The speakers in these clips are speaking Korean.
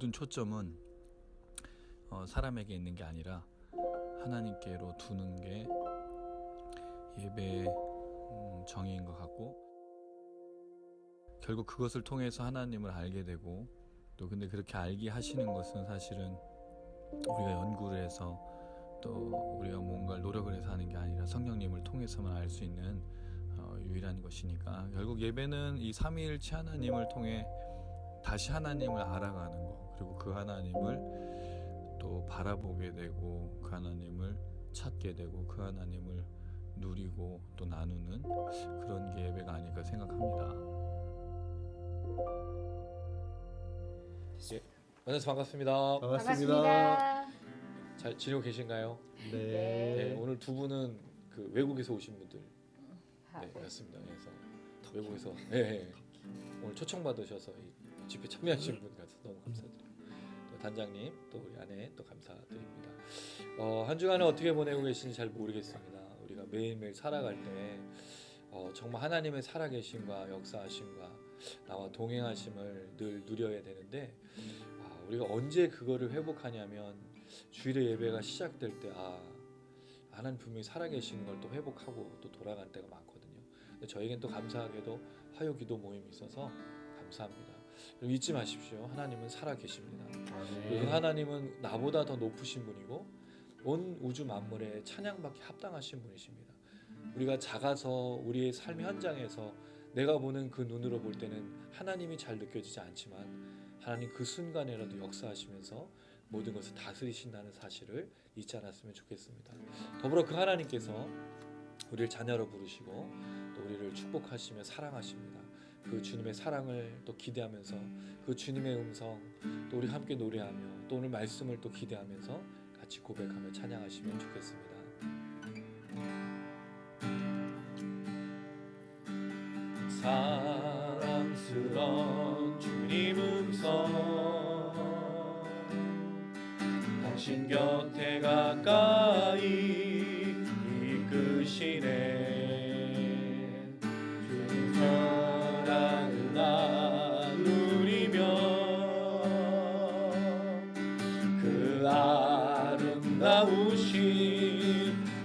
모든 초점은 사람에게 있는 게 아니라 하나님께로 두는 게 예배의 정의인 것 같고, 결국 그것을 통해서 하나님을 알게 되고, 또 근데 그렇게 알게 하시는 것은 사실은 우리가 연구를 해서 또 우리가 뭔가를 노력을 해서 하는 게 아니라 성령님을 통해서만 알 수 있는 유일한 것이니까, 결국 예배는 이 삼위일체 하나님을 통해 다시 하나님을 알아가는 거, 그리고 그 하나님을 또 바라보게 되고, 그 하나님을 찾게 되고, 그 하나님을 누리고 또 나누는 그런 게 예배가 아닐까 생각합니다. 예, 만나서 반갑습니다. 반갑습니다. 잘 지내고 계신가요? 네. 네, 오늘 두 분은 그 외국에서 오신 분들 네. 맞습니다. 그래서 외국에서 오늘 초청 받으셔서 이 집회 참여하신 분 같아서 너무 감사드립니다. 또 단장님, 또 우리 아내 또 감사드립니다. 한 주간은 어떻게 보내고 계신지 잘 모르겠습니다. 우리가 매일매일 살아갈 때 정말 하나님의 살아계심과 역사하심과 나와 동행하심을 늘 누려야 되는데, 우리가 언제 그거를 회복하냐면 주일의 예배가 시작될 때 하나님 분명히 살아계시는 걸 또 회복하고 또 돌아갈 때가 많거든요. 근데 저에겐 또 감사하게도 화요 기도 모임이 있어서 감사합니다. 잊지 마십시오. 하나님은 살아계십니다. 그 하나님은 나보다 더 높으신 분이고 온 우주 만물에 찬양받기 합당하신 분이십니다. 우리가 작아서 우리의 삶의 현장에서 내가 보는 그 눈으로 볼 때는 하나님이 잘 느껴지지 않지만, 하나님 그 순간에라도 역사하시면서 모든 것을 다스리신다는 사실을 잊지 않았으면 좋겠습니다. 더불어 그 하나님께서 우리를 자녀로 부르시고 또 우리를 축복하시며 사랑하십니다. 그 주님의 사랑을 또 기대하면서 그 주님의 음성 또 우리 함께 노래하며 또 오늘 말씀을 또 기대하면서 같이 고백하며 찬양하시면 좋겠습니다. 사랑스러운 주님 음성, 당신 곁에 가까이 이끄시네. 주님 사랑을 나누리며 그 아름다우신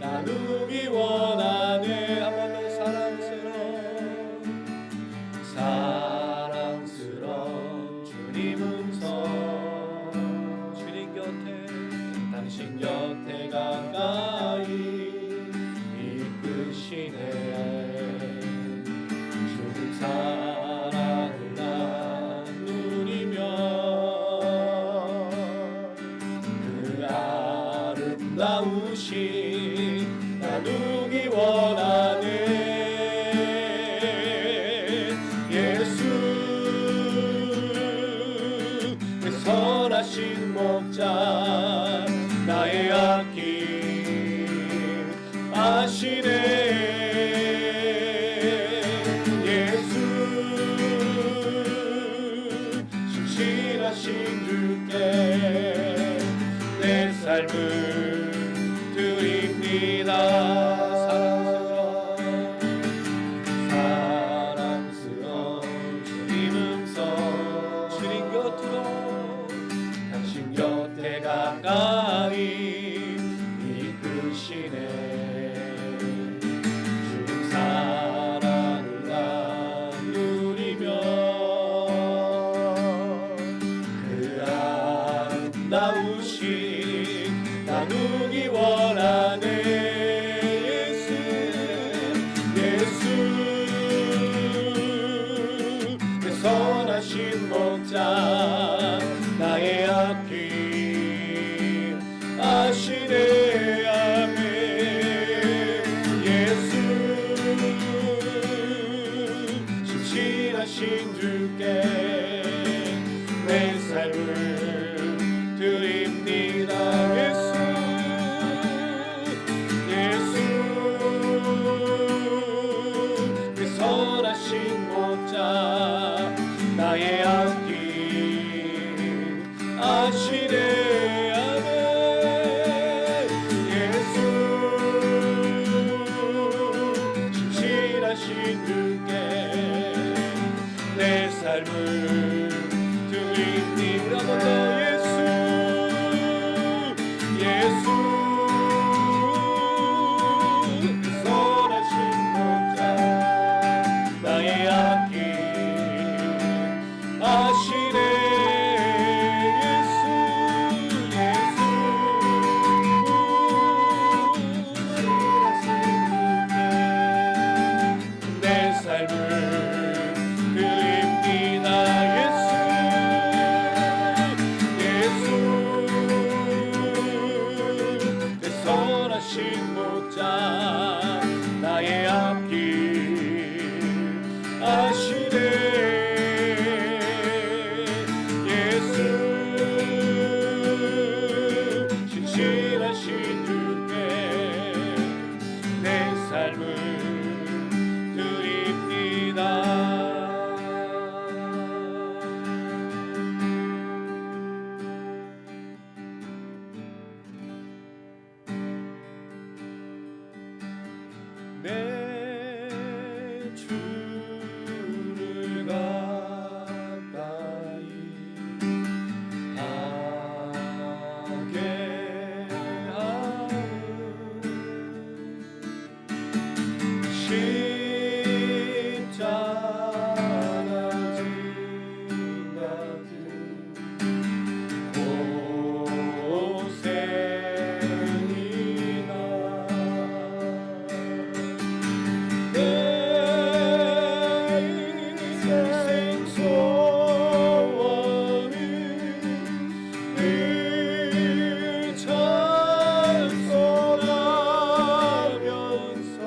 나누기 원하네. 한 번 더 사랑스러운 주님 음성, 주님 곁에 당신 곁에 가까이 이끄시네. 주님 사랑을 나누리며 그 아름다우신 나누기 원하네. 선하신 목자 나의 앞길 아시네. 예수 신실하신 주께 내 삶을 드립니다. 사랑스러운 주님 음성, 주님 곁으로 당신 곁에 가까이 이끄시네. 주님 사랑을 나누리며 그 아름다우신 나누기 원하네. 예수 내 선하신 목자 나의 앞길 아시네. 아멘. 예수 신실하신 주께 내 삶을 드립니다. 예수 내 선하신 목자 나의 앞길 아시네. 아멘. 오신 목자 나의 앞길 아시네 예수 신실하신 주께 내 삶을 드립니다. 내 주를 가까이 하게 하는 십자가 지나든 고생이나 내 인생 소원은 늘 찬송하면서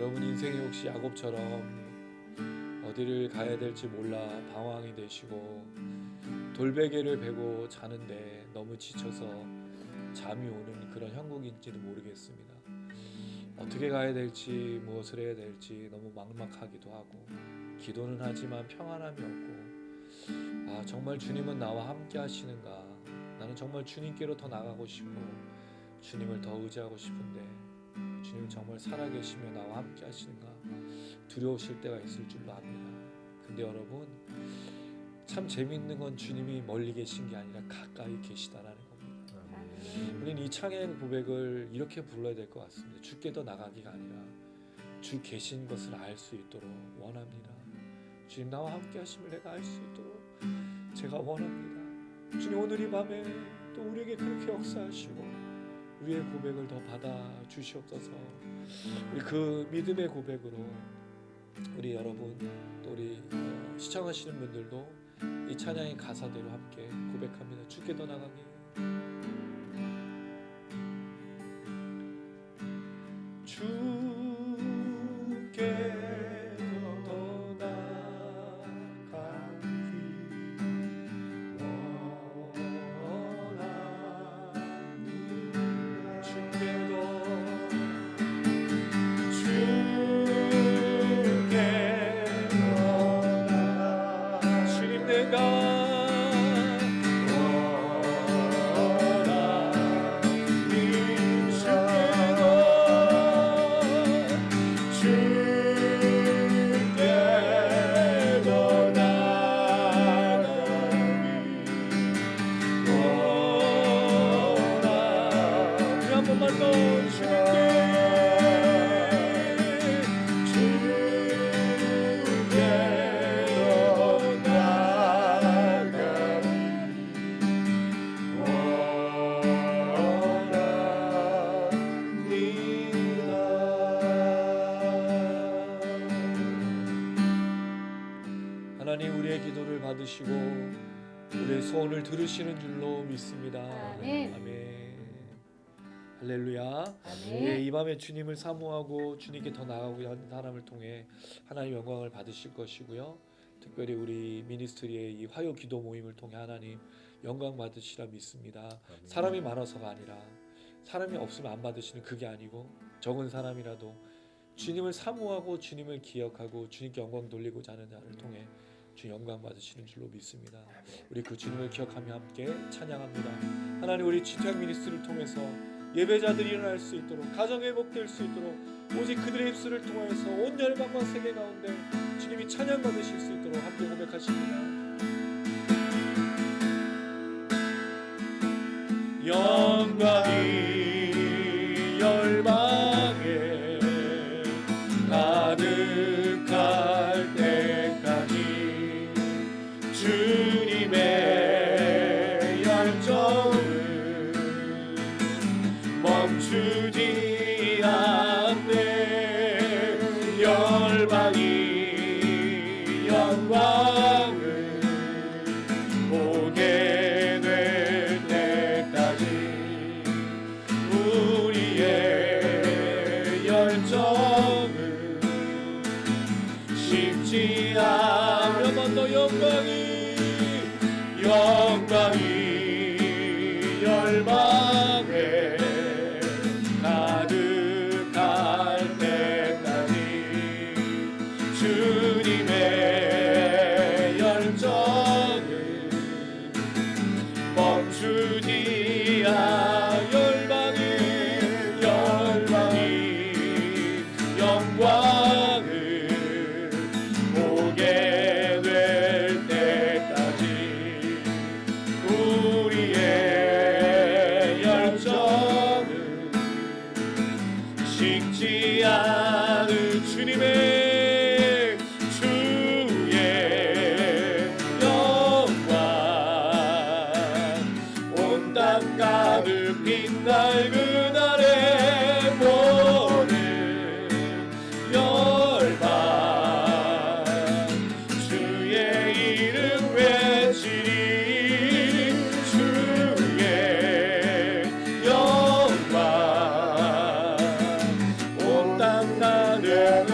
여러분 인생이 혹시 야곱처럼 어디를 가야 될지 몰라 방황이 되시고 돌베개를 베고 자는데 너무 지쳐서 잠이 오는 그런 형국인지도 모르겠습니다. 어떻게 가야 될지 무엇을 해야 될지 너무 막막하기도 하고 기도는 하지만 평안함이 없고 정말 주님은 나와 함께 하시는가, 나는 정말 주님께로 더 나가고 싶고 주님을 더 의지하고 싶은데 주님 정말 살아계시며 나와 함께 하시는가 두려우실 때가 있을 줄로 압니다. 근데 여러분 참 재미있는 건 주님이 멀리 계신 게 아니라 가까이 계시다라는 겁니다. 우리는 이 창의 고백을 이렇게 불러야 될 것 같습니다. 주께 더 나가기가 아니라 주 계신 것을 알 수 있도록 원합니다. 주님 나와 함께 하심을 내가 알 수 있도록 제가 원합니다. 주님 오늘 이 밤에 또 우리에게 그렇게 역사하시고 우리의 고백을 더 받아 주시옵소서. 우리 그 믿음의 고백으로 우리 여러분 또 우리 시청하시는 분들도 이 찬양의 가사대로 함께 고백합니다. 주께 더 나가기 주께 더 나가기 원합니다. 주께 더 나가 주님 내가 하나님 우리의 기도를 받으시고 우리의 소원을 들으시는 줄로 믿습니다. 아멘. 아멘. 할렐루야. 아멘. 예, 이 밤에 주님을 사모하고 주님께 더 나아가고 하는 사람을 통해 하나님 영광을 받으실 것이고요. 특별히 우리 미니스트리의 이 화요 기도 모임을 통해 하나님 영광 받으시라 믿습니다. 사람이 많아서가 아니라 사람이 없으면 안 받으시는 그게 아니고 적은 사람이라도 주님을 사모하고 주님을 기억하고 주님께 영광 돌리고자 하는 자를 통해 주 영광 받으시는 줄로 믿습니다. 우리 그 주님을 기억하며 함께 찬양합니다. 하나님 우리 지토양 미니스트리를 통해서 예배자들이 일어날 수 있도록 가정 회복될 수 있도록 오직 그들의 입술을 통해서 온 열방과 세계 가운데 주님이 찬양 받으실 수 있도록 함께 고백하십니다. 영광이 열방에 가득할 때까지 주님의 열정을 멈추지 않네. 열방이 영광을 보게 될 때까지 우리의 열정을 식지 않으면 더 영광이 열방에 가득할 때까지 주님의 열정을 멈추지 않아. 열방이 영광을 보게 될 때까지 우리의 열정을 식지 않을 주님의 주의 영광 온 땅 가득 빛날 그날에 모든 열방 주의 이름 외치리. 주의 영광 온 땅 가득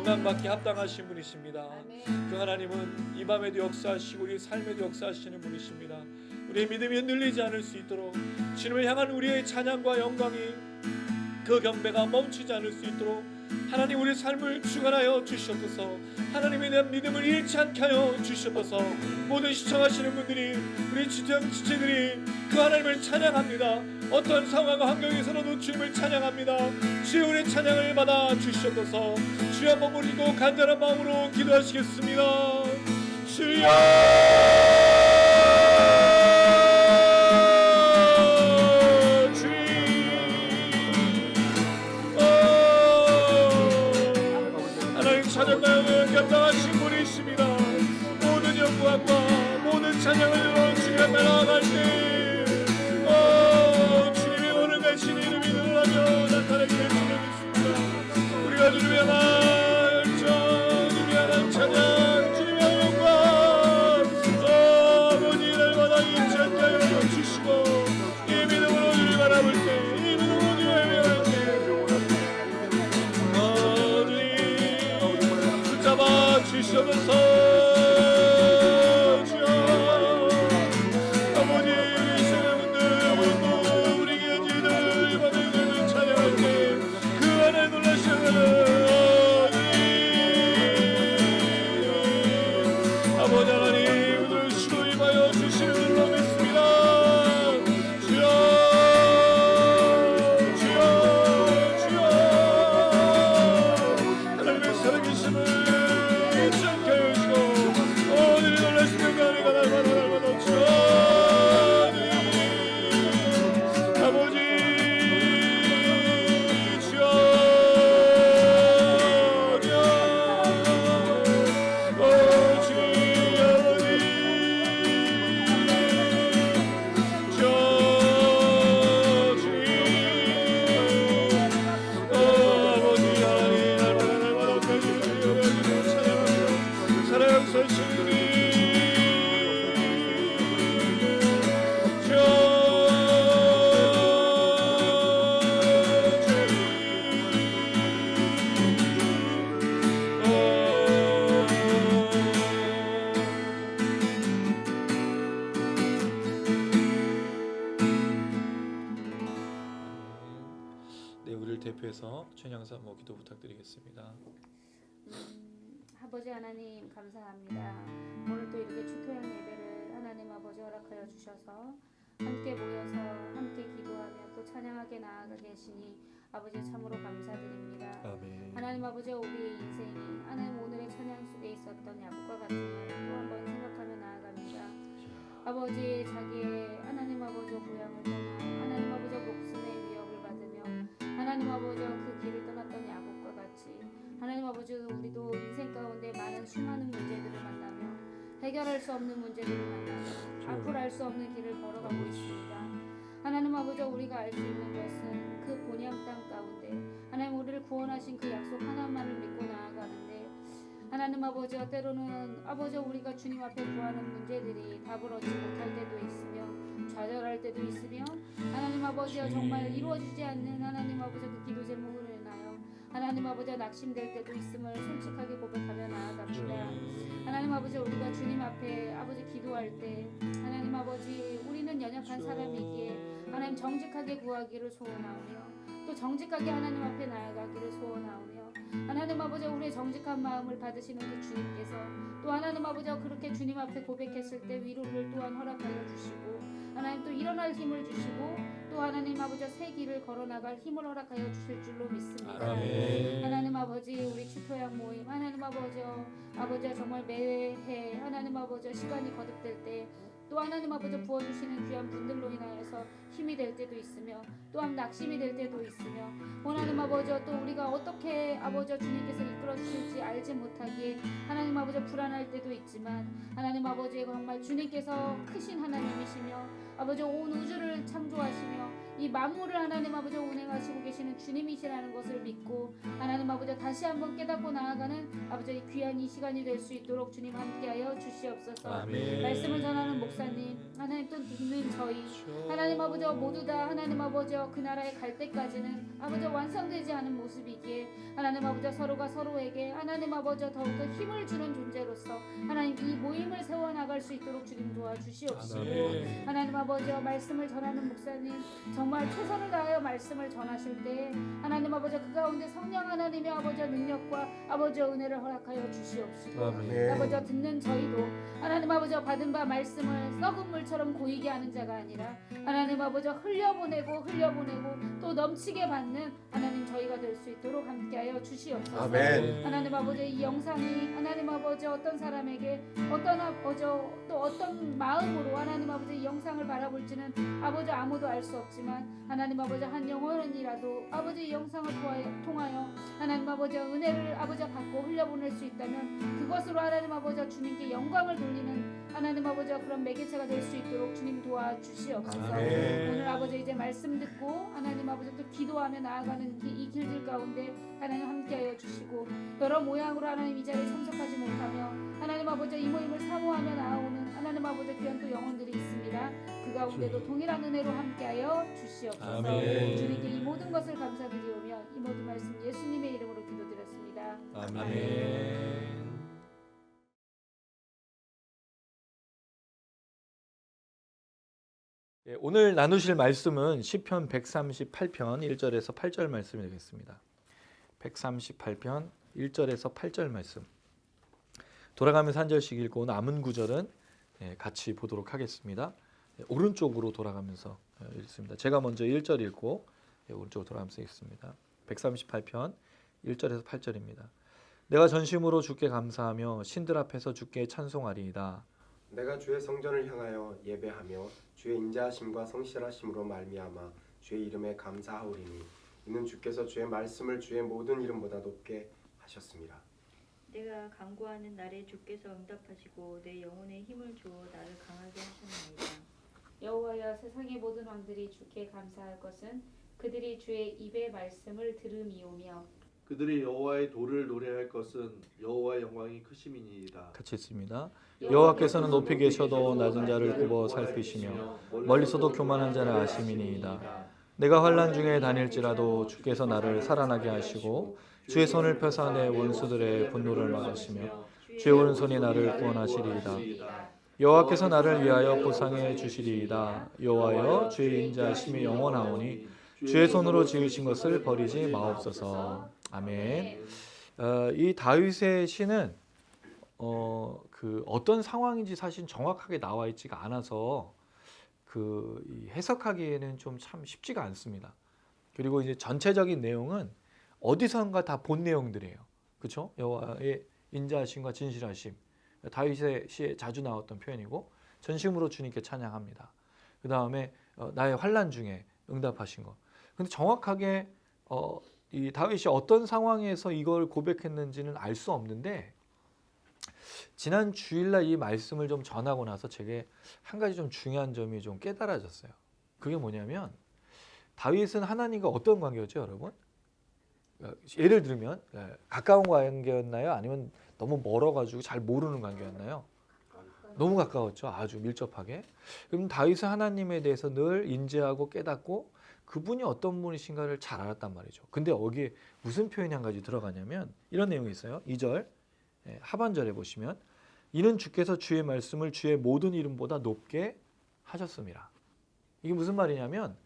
영광 받기 합당하신 분이십니다. 아멘. 그 하나님은 이 밤에도 역사하시고 우리 삶에도 역사하시는 분이십니다. 우리의 믿음이 흔들리지 않을 수 있도록 주님을 향한 우리의 찬양과 영광이 그 경배가 멈추지 않을 수 있도록 하나님 우리 삶을 주관하여 주시옵소서. 하나님에 대한 믿음을 잃지 않게 하여 주시옵소서. 모든 시청하시는 분들이 우리 지체형 지체들이 그 하나님을 찬양합니다. 어떤 상황과 환경에서라도 주님을 찬양합니다. 주여 우리 찬양을 받아 주시옵소서. 주여 한번 부르고 간절한 마음으로 기도하시겠습니다. 주여 찬양하는 감당하신 분이십니다. 모든 영광과 모든 찬양을 들어 주님 앞에 나아갈 때 주님의 오늘 대신 이름이 드러나며 나타나게 될 줄 믿습니다. 우리가 주님의 향한 열정, 주님의 향한 찬양, 주님의 향한 영광 아버지 날마다 잊지 않게 하여 주시고 이 믿음으로 주님 바라볼 때 이 믿음으로 주님 예배할 때 잡아 주시옵소서. 주여 아버지 이 사람들 우리 교회들 받은 찬양할 때 그 안에 놀라시는 아버지 하나님 오늘 주로 임하여 주시는 줄로 믿습니다. 주여 하나님의 살아계심을 대표해서 최양사 기도 부탁드리겠습니다. 아버지 하나님 감사합니다. 오늘 또 이렇게 추토양 예배를 하나님 아버지 허락하여 주셔서 함께 모여서 함께 기도하며 또 찬양하게 나아가 계시니 아버지 참으로 감사드립니다. 아멘. 하나님 아버지 우리의 인생이 하나님 오늘의 찬양 속에 있었던 야곱과 같음을 또 한번 생각하며 나아갑니다. 아버지 자기의 하나님 아버지 고향을 떠나 하나님 아버지 목숨의 위협을 받으며 하나님 아버지 그 길을 떠났던 야곱과 같이 하나님 아버지 우리도 인생 가운데 많은 수많은 문제들을 만나며 해결할 수 없는 문제들을 만나며 앞으로 할 수 없는 길을 걸어가고 있습니다. 하나님 아버지 우리가 알 수 있는 것은 그 본향 땅 가운데 하나님 우리를 구원하신 그 약속 하나만을 믿고 나아가는데 하나님 아버지 때로는 아버지 우리가 주님 앞에 구하는 문제들이 답을 얻지 못할 때도 있으며 좌절할 때도 있으며 하나님 아버지 정말 이루어지지 않는 하나님 아버지 그 기도 제목으로 인하여 하나님 아버지 낙심될 때도 있음을 솔직하게 고백하며 나아갑니다. 하나님 아버지 우리가 주님 앞에 아버지 기도할 때 하나님 아버지 우리는 연약한 사람이기에 하나님 정직하게 구하기를 소원하오며 또 정직하게 하나님 앞에 나아가기를 소원하오며 하나님 아버지 우리의 정직한 마음을 받으시는 그 주님께서 또 하나님 아버지가 그렇게 주님 앞에 고백했을 때 위로를 또한 허락하여 주시고 하나님 또 일어날 힘을 주시고 또 하나님 아버지 새 길을 걸어나갈 힘을 허락하여 주실 줄로 믿습니다. 아멘. 하나님 아버지 우리 추토양 모임 하나님 아버지 정말 매해 하나님 아버지 시간이 거듭될 때 또 하나님 아버지 부어주시는 귀한 분들로 인하여서 힘이 될 때도 있으며 또한 낙심이 될 때도 있으며 하나님 아버지 또 우리가 어떻게 아버지 주님께서 이끌어 주실지 알지 못하기에 하나님 아버지 불안할 때도 있지만 하나님 아버지 정말 주님께서 크신 하나님이시며 아버지 온 우주를 창조하시며 이 만물을 하나님 아버지 운행하시고 계시는 주님이시라는 것을 믿고 하나님 아버지 다시 한번 깨닫고 나아가는 아버지 귀한 이 시간이 될 수 있도록 주님 함께하여 주시옵소서. 아멘. 말씀을 전하는 목사님, 하나님 또 듣는 저희 하나님 아버지 모두 다 하나님 아버지 그 나라에 갈 때까지는 아버지 완성되지 않은 모습이기에 하나님 아버지 서로가 서로에게 하나님 아버지 더욱더 힘을 주는 존재로서 하나님 이 모임을 세워나갈 수 있도록 주님 도와주시옵시고 아멘. 하나님 아버지 말씀을 전하는 목사님 정말 최선을 다하여 말씀을 전하실 때 하나님 아버지 그 가운데 성령 하나님의 아버지 능력과 아버지 은혜를 허락하여 주시옵시고 아멘. 아버지 듣는 저희도 하나님 아버지 받은 바 말씀을 썩은 물처럼 고이게 하는 자가 아니라 하나님 아버지 흘려보내고 또 넘치게 받는 하나님 저희가 될 수 있도록 함께하여 주시옵소서. 아멘. 하나님 아버지 이 영상이 하나님 아버지 어떤 사람에게 어떤 아버지 또 어떤 마음으로 하나님 아버지 이 영상을 바라볼지는 아버지 아무도 알 수 없지만 하나님 아버지 한 영혼이라도 아버지 이 영상을 통하여 하나님 아버지 은혜를 아버지 받고 흘려보낼 수 있다면 그것으로 하나님 아버지 주님께 영광을 돌리는 하나님 아버지 그런 매개체가 될 수 있도록 주님 도와주시옵소서. 아멘. 오늘 아버지 이제 말씀 듣고 하나님 아버지 또 기도하며 나아가는 이 길들 가운데 하나님 함께하여 주시고 여러 모양으로 하나님 이 자리에 참석하지 못하며 하나님 아버지 이 모임을 사모하며 나아오는 하나님 아버지 귀한 또 영혼들이 있습니다. 그 가운데도 동일한 은혜로 함께하여 주시옵소서. 아멘. 주님께 이 모든 것을 감사드리오며 이 모든 말씀 예수님의 이름으로 기도드렸습니다. 아멘. 예, 오늘 나누실 말씀은 시편 138편 1절에서 8절 말씀이 되겠습니다. 138편 1절에서 8절 말씀. 돌아가면서 한 절씩 읽고 남은 구절은 같이 보도록 하겠습니다. 오른쪽으로 돌아가면서 읽습니다. 제가 먼저 1절 읽고 오른쪽으로 돌아가면서 읽습니다. 138편 1절에서 8절입니다. 내가 전심으로 주께 감사하며 신들 앞에서 주께 찬송하리이다. 내가 주의 성전을 향하여 예배하며 주의 인자하심과 성실하심으로 말미암아 주의 이름에 감사하오리니 이는 주께서 주의 말씀을 주의 모든 이름보다 높게 하셨습니다. 내가 간구하는 날에 주께서 응답하시고 내 영혼에 힘을 주어 나를 강하게 하셨나이다. 여호와여 세상의 모든 왕들이 주께 감사할 것은 그들이 주의 입의 말씀을 들음이오며 그들이 여호와의 도를 노래할 것은 여호와의 영광이 크심이니이다. 같이 읽습니다. 여호와께서는 높이 계셔도 낮은 자를 굽어 살피시며 멀리서도 교만한 자를 아심이니이다. 내가 환난 중에 다닐지라도 주께서 나를 살아나게 하시고 주의 손을 펴사 내 원수들의 분노를 막으시며 주의 오른손이 나를 구원하시리이다. 여호와께서 나를 위하여 보상해 주시리이다. 여호와여 주의 인자하심이 영원하오니 주의 손으로 지으신 것을 버리지 마옵소서. 아멘. 이 다윗의 시는 그 어떤 상황인지 사실 정확하게 나와 있지가 않아서 이 해석하기에는 좀 참 쉽지가 않습니다. 그리고 이제 전체적인 내용은 어디선가 다 본 내용들이에요. 그렇죠? 여호와의 인자하심과 진실하심. 다윗의 시에 자주 나왔던 표현이고 전심으로 주님께 찬양합니다. 그 다음에 나의 환난 중에 응답하신 것. 근데 정확하게 이 다윗이 어떤 상황에서 이걸 고백했는지는 알 수 없는데 지난 주일날 이 말씀을 좀 전하고 나서 제게 한 가지 좀 중요한 점이 좀 깨달아졌어요. 그게 뭐냐면 다윗은 하나님과 어떤 관계였죠, 여러분? 예를 들면 가까운 관계였나요? 아니면 너무 멀어가지고 잘 모르는 관계였나요? 너무 가까웠죠. 아주 밀접하게. 그럼 다윗은 하나님에 대해서 늘 인지하고 깨닫고 그분이 어떤 분이신가를 잘 알았단 말이죠. 근데 여기에 무슨 표현이 한 가지 들어가냐면 이런 내용이 있어요. 2절 하반절에 보시면 이는 주께서 주의 말씀을 주의 모든 이름보다 높게 하셨습니다. 이게 무슨 말이냐면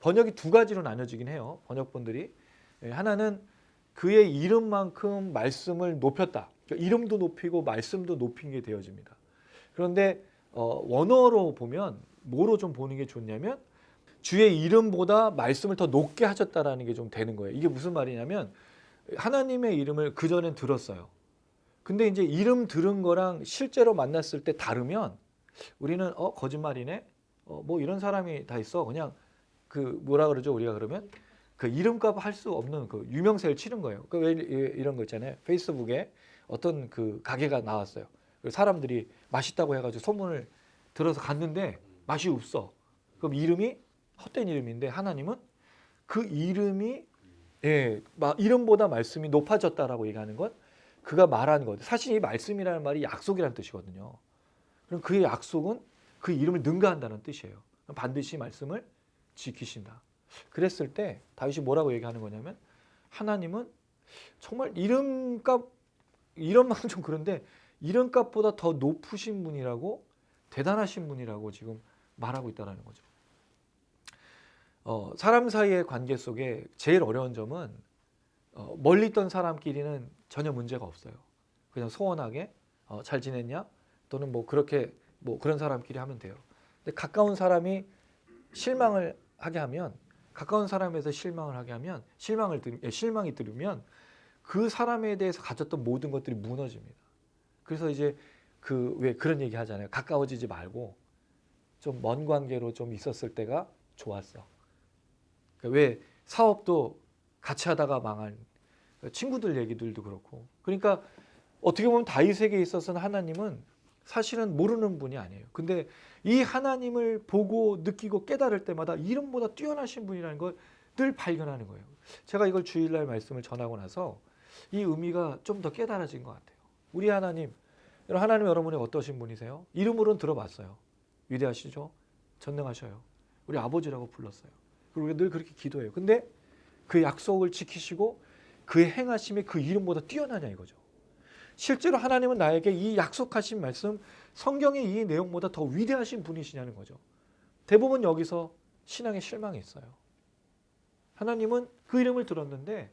번역이 두 가지로 나눠지긴 해요. 번역본들이. 하나는 그의 이름만큼 말씀을 높였다. 그러니까 이름도 높이고 말씀도 높인 게 되어집니다. 그런데 원어로 보면 뭐로 좀 보는 게 좋냐면 주의 이름보다 말씀을 더 높게 하셨다라는 게 좀 되는 거예요. 이게 무슨 말이냐면 하나님의 이름을 그전엔 들었어요. 근데 이제 이름 들은 거랑 실제로 만났을 때 다르면 우리는 거짓말이네. 뭐 이런 사람이 다 있어. 그냥 그 뭐라 그러죠? 우리가 그러면 그 이름값 할 수 없는 그 유명세를 치른 거예요. 그 왜 이런 거 있잖아요. 페이스북에 어떤 그 가게가 나왔어요. 사람들이 맛있다고 해가지고 소문을 들어서 갔는데 맛이 없어. 그럼 이름이 헛된 이름인데 하나님은 그 이름이 이름보다 말씀이 높아졌다라고 얘기하는 건 그가 말한 것. 사실 이 말씀이라는 말이 약속이라는 뜻이거든요. 그럼 그의 약속은 그 이름을 능가한다는 뜻이에요. 반드시 말씀을 지키신다. 그랬을 때 다윗이 뭐라고 얘기하는 거냐면 하나님은 정말 이름값 이름만은 좀 그런데 이름값보다 더 높으신 분이라고 대단하신 분이라고 지금 말하고 있다는 거죠. 사람 사이의 관계 속에 제일 어려운 점은 멀리 있던 사람끼리는 전혀 문제가 없어요. 그냥 소원하게 잘 지냈냐 또는 뭐 그렇게 뭐 그런 사람끼리 하면 돼요. 근데 가까운 사람이 실망을 하게 하면 가까운 사람에서 실망을 하게 하면 실망이 들으면 그 사람에 대해서 가졌던 모든 것들이 무너집니다. 그래서 이제 왜 그런 얘기 하잖아요. 가까워지지 말고 좀 먼 관계로 좀 있었을 때가 좋았어. 그러니까 왜 사업도 같이 하다가 망한 친구들 얘기들도 그렇고. 그러니까 어떻게 보면 다윗에게 있어서는 하나님은 사실은 모르는 분이 아니에요. 근데 이 하나님을 보고 느끼고 깨달을 때마다 이름보다 뛰어나신 분이라는 걸 늘 발견하는 거예요. 제가 이걸 주일날 말씀을 전하고 나서 이 의미가 좀 더 깨달아진 것 같아요. 우리 하나님 여러분이 어떠신 분이세요? 이름으로는 들어봤어요. 위대하시죠? 전능하셔요. 우리 아버지라고 불렀어요. 그리고 우리가 늘 그렇게 기도해요. 근데 그 약속을 지키시고 그의 행하심이 그 이름보다 뛰어나냐 이거죠. 실제로 하나님은 나에게 이 약속하신 말씀 성경의 이 내용보다 더 위대하신 분이시냐는 거죠. 대부분 여기서 신앙에 실망이 있어요. 하나님은 그 이름을 들었는데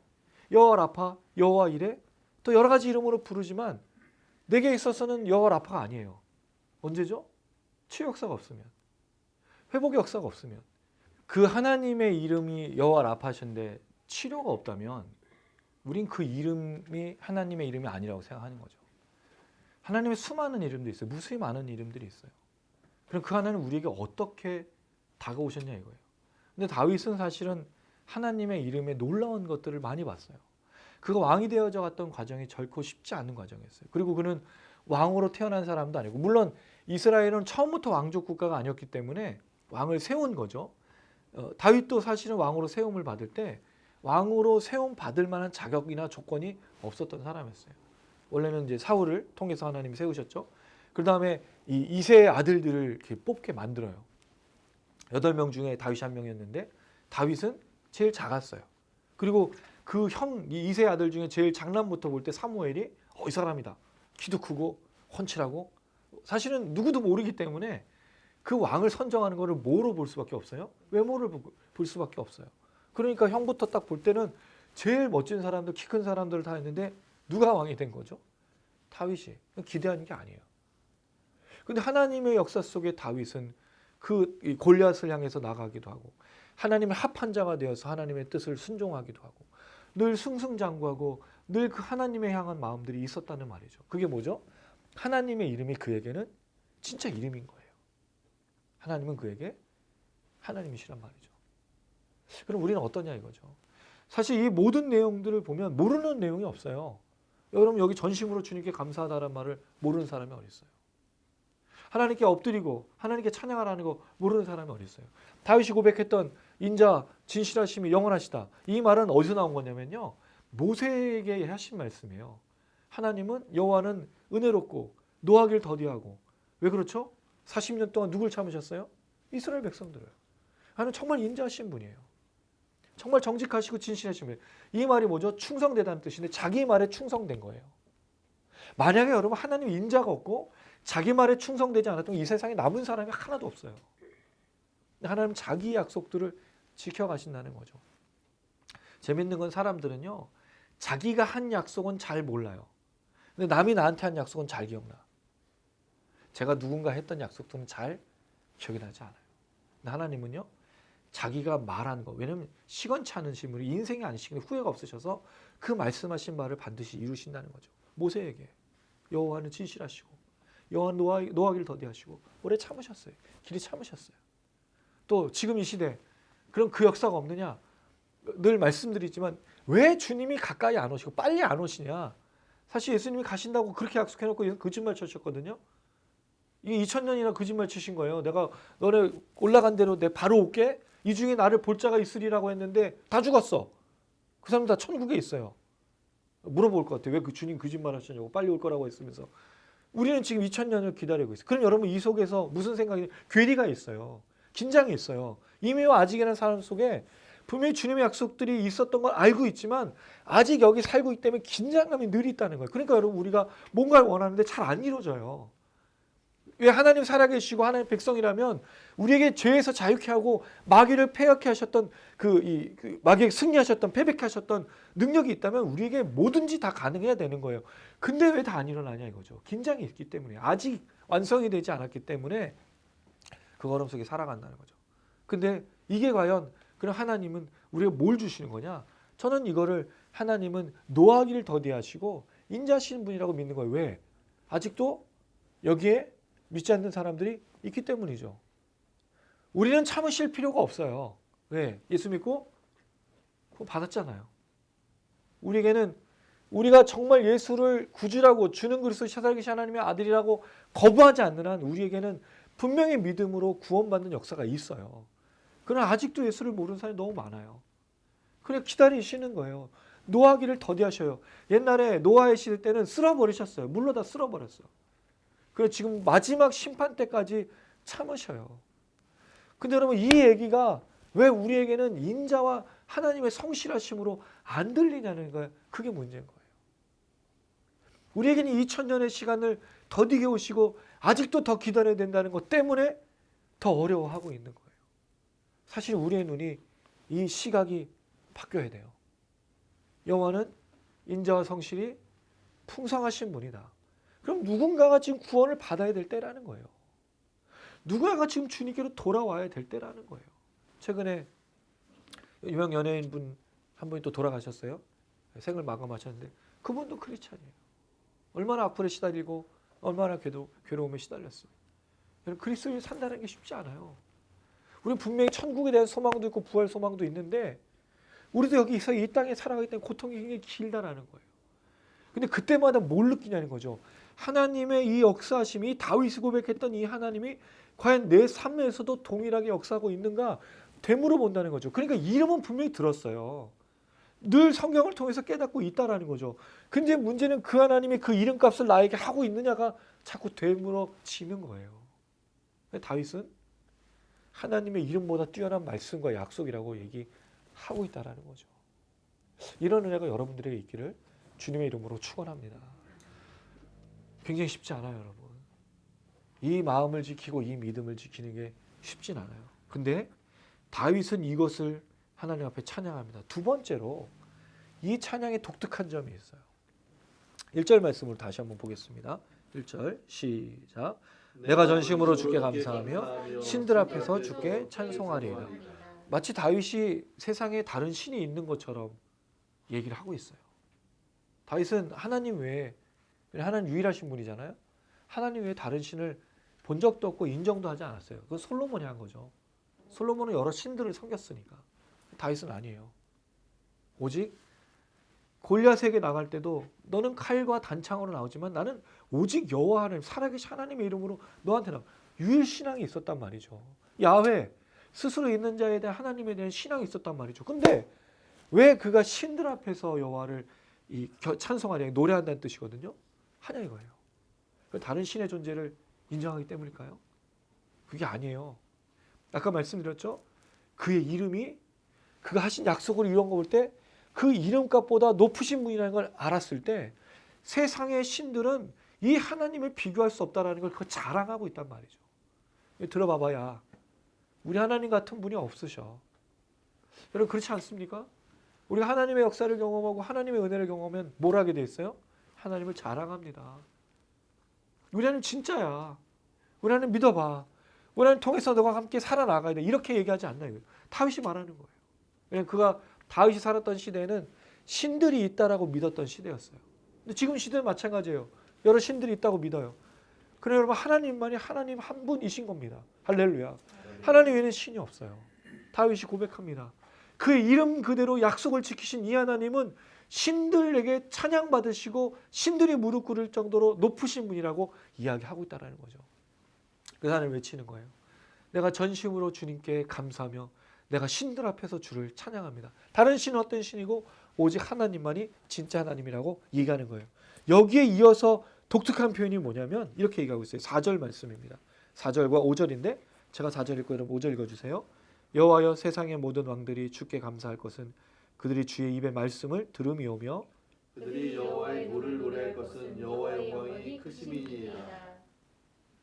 여호와 라파, 여호와 이레 또 여러 가지 이름으로 부르지만 내게 있어서는 여호와 라파가 아니에요. 언제죠? 치유 역사가 없으면, 회복의 역사가 없으면. 그 하나님의 이름이 여호와 라파신데 치료가 없다면 우린 그 이름이 하나님의 이름이 아니라고 생각하는 거죠. 하나님의 수많은 이름도 있어요. 무수히 많은 이름들이 있어요. 그럼 그 하나님은 우리에게 어떻게 다가오셨냐 이거예요. 근데 다윗은 사실은 하나님의 이름에 놀라운 것들을 많이 봤어요. 그가 왕이 되어져 갔던 과정이 결코 쉽지 않은 과정이었어요. 그리고 그는 왕으로 태어난 사람도 아니고, 물론 이스라엘은 처음부터 왕족 국가가 아니었기 때문에 왕을 세운 거죠. 다윗도 사실은 왕으로 세움을 받을 때 왕으로 세움 받을 만한 자격이나 조건이 없었던 사람이었어요. 원래는 이제 사울을 통해서 하나님이 세우셨죠. 그 다음에 이 이세의 아들들을 이렇게 뽑게 만들어요. 8명 중에 다윗이 한 명이었는데 다윗은 제일 작았어요. 그리고 그 이세의 아들 중에 제일 장남부터 볼 때 사무엘이 이 사람이다. 키도 크고 훤칠하고, 사실은 누구도 모르기 때문에 그 왕을 선정하는 거를 뭐로 볼 수밖에 없어요? 외모를 볼 수밖에 없어요. 그러니까 형부터 딱 볼 때는 제일 멋진 사람들, 키 큰 사람들을 다 했는데 누가 왕이 된 거죠? 다윗이. 기대하는 게 아니에요. 근데 하나님의 역사 속에 다윗은 그 골리앗을 향해서 나가기도 하고 하나님의 합한 자가 되어서 하나님의 뜻을 순종하기도 하고 늘 승승장구하고 늘 그 하나님의 향한 마음들이 있었다는 말이죠. 그게 뭐죠? 하나님의 이름이 그에게는 진짜 이름인 거예요. 하나님은 그에게 하나님이시란 말이죠. 그럼 우리는 어떠냐 이거죠. 사실 이 모든 내용들을 보면 모르는 내용이 없어요. 여러분 여기 전심으로 주님께 감사하다는 말을 모르는 사람이 어디 있어요? 하나님께 엎드리고 하나님께 찬양하라는 거 모르는 사람이 어디 있어요? 다윗이 고백했던 인자 진실하심이 영원하시다. 이 말은 어디서 나온 거냐면요. 모세에게 하신 말씀이에요. 하나님은 여호와는 은혜롭고 노하기를 더디하고, 왜 그렇죠? 40년 동안 누굴 참으셨어요? 이스라엘 백성들을. 하나님 정말 인자하신 분이에요. 정말 정직하시고 진실하신 분이에요. 이 말이 뭐죠? 충성되다는 뜻인데 자기 말에 충성된 거예요. 만약에 여러분 하나님 인자가 없고 자기 말에 충성되지 않았던 이 세상에 남은 사람이 하나도 없어요. 하나님 자기 약속들을 지켜가신다는 거죠. 재밌는 건 사람들은요, 자기가 한 약속은 잘 몰라요. 근데 남이 나한테 한 약속은 잘 기억나. 제가 누군가 했던 약속들은 잘 기억이 나지 않아요. 근데 하나님은요, 자기가 말한 거, 왜냐하면 시건치 않으신 분이 인생이 아니시기에 후회가 없으셔서 그 말씀하신 말을 반드시 이루신다는 거죠. 모세에게 여호와는 진실하시고 여호와는 노하기를 더디하시고 오래 참으셨어요. 길이 참으셨어요. 또 지금 이 시대 그럼 그 역사가 없느냐? 늘 말씀드리지만 왜 주님이 가까이 안 오시고 빨리 안 오시냐? 사실 예수님이 가신다고 그렇게 약속해놓고 거짓말 쳐주셨거든요. 이게 2000년이나 거짓말 치신 거예요. 내가 너네 올라간 대로 내 바로 올게. 이 중에 나를 볼 자가 있으리라고 했는데 다 죽었어. 그 사람 다 천국에 있어요. 물어볼 것 같아요. 왜 그 주님 거짓말 하셨냐고. 빨리 올 거라고 했으면서. 우리는 지금 2000년을 기다리고 있어요. 그럼 여러분 이 속에서 무슨 생각이 괴리가 있어요. 긴장이 있어요. 이미와 아직이라는 사람 속에 분명히 주님의 약속들이 있었던 걸 알고 있지만 아직 여기 살고 있기 때문에 긴장감이 늘 있다는 거예요. 그러니까 여러분 우리가 뭔가를 원하는데 잘 안 이루어져요. 왜 하나님 살아계시고 하나님 백성이라면 우리에게 죄에서 자유케 하고 마귀를 패하게 하셨던 그 마귀에 승리하셨던 패배케 하셨던 능력이 있다면 우리에게 뭐든지 다 가능해야 되는 거예요. 근데 왜 다 안 일어나냐 이거죠. 긴장이 있기 때문에 아직 완성이 되지 않았기 때문에 그 걸음 속에 살아간다는 거죠. 근데 이게 과연 그럼 하나님은 우리가 뭘 주시는 거냐? 저는 이거를 하나님은 노하기를 더디하시고 인자하시는 분이라고 믿는 거예요. 왜? 아직도 여기에 믿지 않는 사람들이 있기 때문이죠. 우리는 참으실 필요가 없어요. 왜? 예수 믿고 그거 받았잖아요. 우리에게는 우리가 정말 예수를 구주라고 주는 그리스도 살아계신 하나님의 아들이라고 거부하지 않는 한 우리에게는 분명히 믿음으로 구원받는 역사가 있어요. 그러나 아직도 예수를 모르는 사람이 너무 많아요. 그래 기다리시는 거예요. 노하기를 더디하셔요. 옛날에 노아의 시대 때는 쓸어버리셨어요. 물로 다 쓸어버렸어요. 그래서 지금 마지막 심판 때까지 참으셔요. 근데 여러분 이 얘기가 왜 우리에게는 인자와 하나님의 성실하심으로 안 들리냐는 거예요. 그게 문제인 거예요. 우리에게는 2000년의 시간을 더디게 오시고 아직도 더 기다려야 된다는 것 때문에 더 어려워하고 있는 거예요. 사실 우리의 눈이 이 시각이 바뀌어야 돼요. 여호와는 인자와 성실이 풍성하신 분이다. 그럼 누군가가 지금 구원을 받아야 될 때라는 거예요. 누군가가 지금 주님께로 돌아와야 될 때라는 거예요. 최근에 유명 연예인분 한 분이 또 돌아가셨어요. 생을 마감하셨는데 그분도 크리스찬이에요. 얼마나 악플에 시달리고 얼마나 괴로움에 시달렸어요. 그리스도인이 산다는 게 쉽지 않아요. 우리는 분명히 천국에 대한 소망도 있고 부활 소망도 있는데 우리도 여기서 이 땅에 살아가기 때문에 고통이 굉장히 길다라는 거예요. 근데 그때마다 뭘 느끼냐는 거죠. 하나님의 이 역사하심이 다윗이 고백했던 이 하나님이 과연 내 삶에서도 동일하게 역사하고 있는가 되물어 본다는 거죠. 그러니까 이름은 분명히 들었어요. 늘 성경을 통해서 깨닫고 있다라는 거죠. 근데 문제는 그 하나님이 그 이름값을 나에게 하고 있느냐가 자꾸 되물어지는 거예요. 다윗은 하나님의 이름보다 뛰어난 말씀과 약속이라고 얘기하고 있다라는 거죠. 이런 은혜가 여러분들에게 있기를 주님의 이름으로 축원합니다. 굉장히 쉽지 않아요, 여러분. 이 마음을 지키고 이 믿음을 지키는 게 쉽진 않아요. 근데 다윗은 이것을 하나님 앞에 찬양합니다. 두 번째로 이 찬양의 독특한 점이 있어요. 1절 말씀을 다시 한번 보겠습니다. 1절 시작. 내가 전심으로 주께 감사하며 신들 앞에서 주께 찬송하리이다. 마치 다윗이 세상에 다른 신이 있는 것처럼 얘기를 하고 있어요. 다윗은 하나님 외에 하나님 유일하신 분이잖아요. 하나님 외에 다른 신을 본 적도 없고 인정도 하지 않았어요. 그건 솔로몬이 한 거죠. 솔로몬은 여러 신들을 섬겼으니까. 다윗은 아니에요. 오직 골리앗에게 나갈 때도 너는 칼과 단창으로 나오지만 나는 오직 여호와 하나님 살아계신 하나님의 이름으로 너한테 나와. 유일신앙이 있었단 말이죠. 야훼 스스로 있는 자에 대한 하나님에 대한 신앙이 있었단 말이죠. 근데 왜 그가 신들 앞에서 여호와를 찬송하냐 노래한다는 뜻이거든요. 하냐 이거예요. 다른 신의 존재를 인정하기 때문일까요? 그게 아니에요. 아까 말씀드렸죠. 그의 이름이 그가 하신 약속을 이룬 거 볼 때 그 이름값보다 높으신 분이라는 걸 알았을 때 세상의 신들은 이 하나님을 비교할 수 없다는 걸 자랑하고 있단 말이죠. 들어봐봐야 우리 하나님 같은 분이 없으셔. 여러분 그렇지 않습니까? 우리가 하나님의 역사를 경험하고 하나님의 은혜를 경험하면 뭘 하게 돼 있어요? 하나님을 자랑합니다. 우리 하나님 진짜야. 우리 하나님 믿어봐. 우리 하나님 통해서 너가 함께 살아나가야 돼. 이렇게 얘기하지 않나요? 다윗이 말하는 거예요. 왜냐하면 그가 다윗이 살았던 시대에는 신들이 있다라고 믿었던 시대였어요. 근데 지금 시대는 마찬가지예요. 여러 신들이 있다고 믿어요. 그래 여러분 하나님만이 하나님 한 분이신 겁니다. 할렐루야. 하나님 외에는 신이 없어요. 다윗이 고백합니다. 그의 이름 그대로 약속을 지키신 이 하나님은 신들에게 찬양받으시고 신들이 무릎 꿇을 정도로 높으신 분이라고 이야기하고 있다는 거죠. 그래서 하나님 외치는 거예요. 내가 전심으로 주님께 감사하며 내가 신들 앞에서 주를 찬양합니다. 다른 신은 어떤 신이고 오직 하나님만이 진짜 하나님이라고 얘기하는 거예요. 여기에 이어서 독특한 표현이 뭐냐면 이렇게 얘기하고 있어요. 4절 말씀입니다. 4절과 5절인데 제가 4절 읽고 여러분 5절 읽어주세요. 여호와여 세상의 모든 왕들이 주께 감사할 것은 그들이 주의 입의 말씀을 들음이오며 그들이 여호와의 도를 노래할 것은 여호와의 영광이 크심이니이다.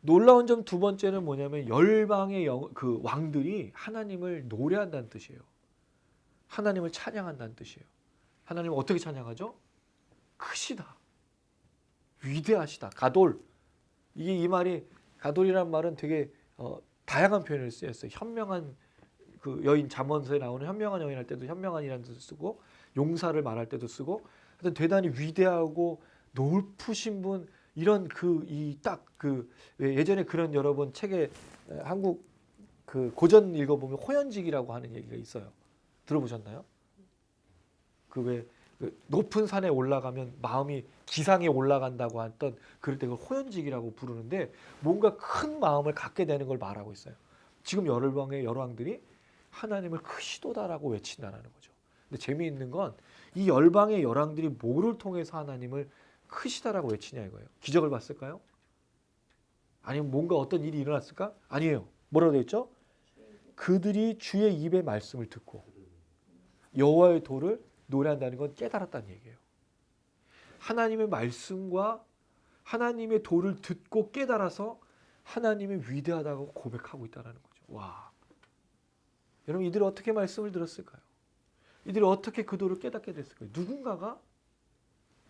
놀라운 점 두 번째는 뭐냐면 열방의 그 왕들이 하나님을 노래한다는 뜻이에요. 하나님을 찬양한다는 뜻이에요. 하나님을 어떻게 찬양하죠? 크시다. 위대하시다. 가돌. 이게 이 말이 가돌이라는 말은 되게 다양한 표현을 쓰였어요. 현명한 그 여인 잠언서에 나오는 현명한 여인 할 때도 현명한이라는 뜻을 쓰고 용사를 말할 때도 쓰고 하여튼 대단히 위대하고 높으신 분 이런 예전에 그런 여러분 책에 한국 그 고전 읽어보면 호연직이라고 하는 얘기가 있어요. 들어보셨나요? 그 높은 산에 올라가면 마음이 기상에 올라간다고 했던 그럴 때 그걸 호연직이라고 부르는데 뭔가 큰 마음을 갖게 되는 걸 말하고 있어요. 지금 열방의 열왕들이 하나님을 크시도다라고 외친다는 거죠. 근데 재미있는 건 이 열방의 열왕들이 뭐를 통해서 하나님을 크시다라고 외치냐 이거예요. 기적을 봤을까요? 아니면 뭔가 어떤 일이 일어났을까? 아니에요. 뭐라고 되어 있죠? 그들이 주의 입의 말씀을 듣고 여호와의 도를 노래한다는 건 깨달았다는 얘기예요. 하나님의 말씀과 하나님의 도를 듣고 깨달아서 하나님이 위대하다고 고백하고 있다는 거죠. 와, 여러분 이들이 어떻게 말씀을 들었을까요? 이들이 어떻게 그 도를 깨닫게 됐을까요? 누군가가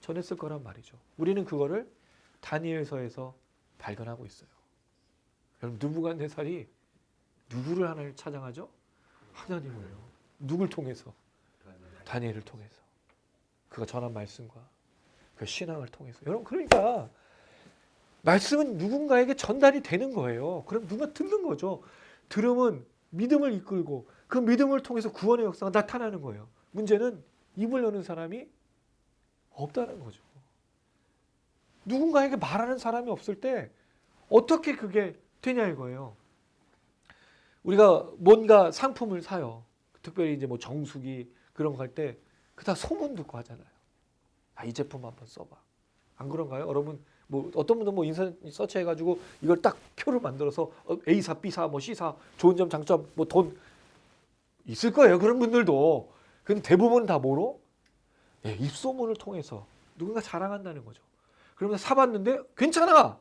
전했을 거란 말이죠. 우리는 그거를 다니엘서에서 발견하고 있어요. 여러분 느부갓네살이 누구를 하나님 찬양하죠? 하나님을요. 누굴 통해서? 다니엘을 통해서. 그가 전한 말씀과 그 신앙을 통해서. 여러분 그러니까 말씀은 누군가에게 전달이 되는 거예요. 그럼 누가 듣는 거죠. 들음은 믿음을 이끌고 그 믿음을 통해서 구원의 역사가 나타나는 거예요. 문제는 입을 여는 사람이 없다는 거죠. 누군가에게 말하는 사람이 없을 때 어떻게 그게 되냐 이거예요. 우리가 뭔가 상품을 사요. 특별히 이제 뭐 정수기 그런 거 할 때 그 다 소문 듣고 하잖아요. 아, 이 제품 한번 써봐. 안 그런가요? 여러분 뭐 어떤 분은 뭐 인터넷 서치해가지고 이걸 딱 표를 만들어서 A사, B사, 뭐 C사 좋은 점, 장점, 뭐 돈 있을 거예요. 그런 분들도. 근데 대부분은 다 뭐로? 예, 입소문을 통해서 누군가 자랑한다는 거죠. 그러면 사봤는데 괜찮아.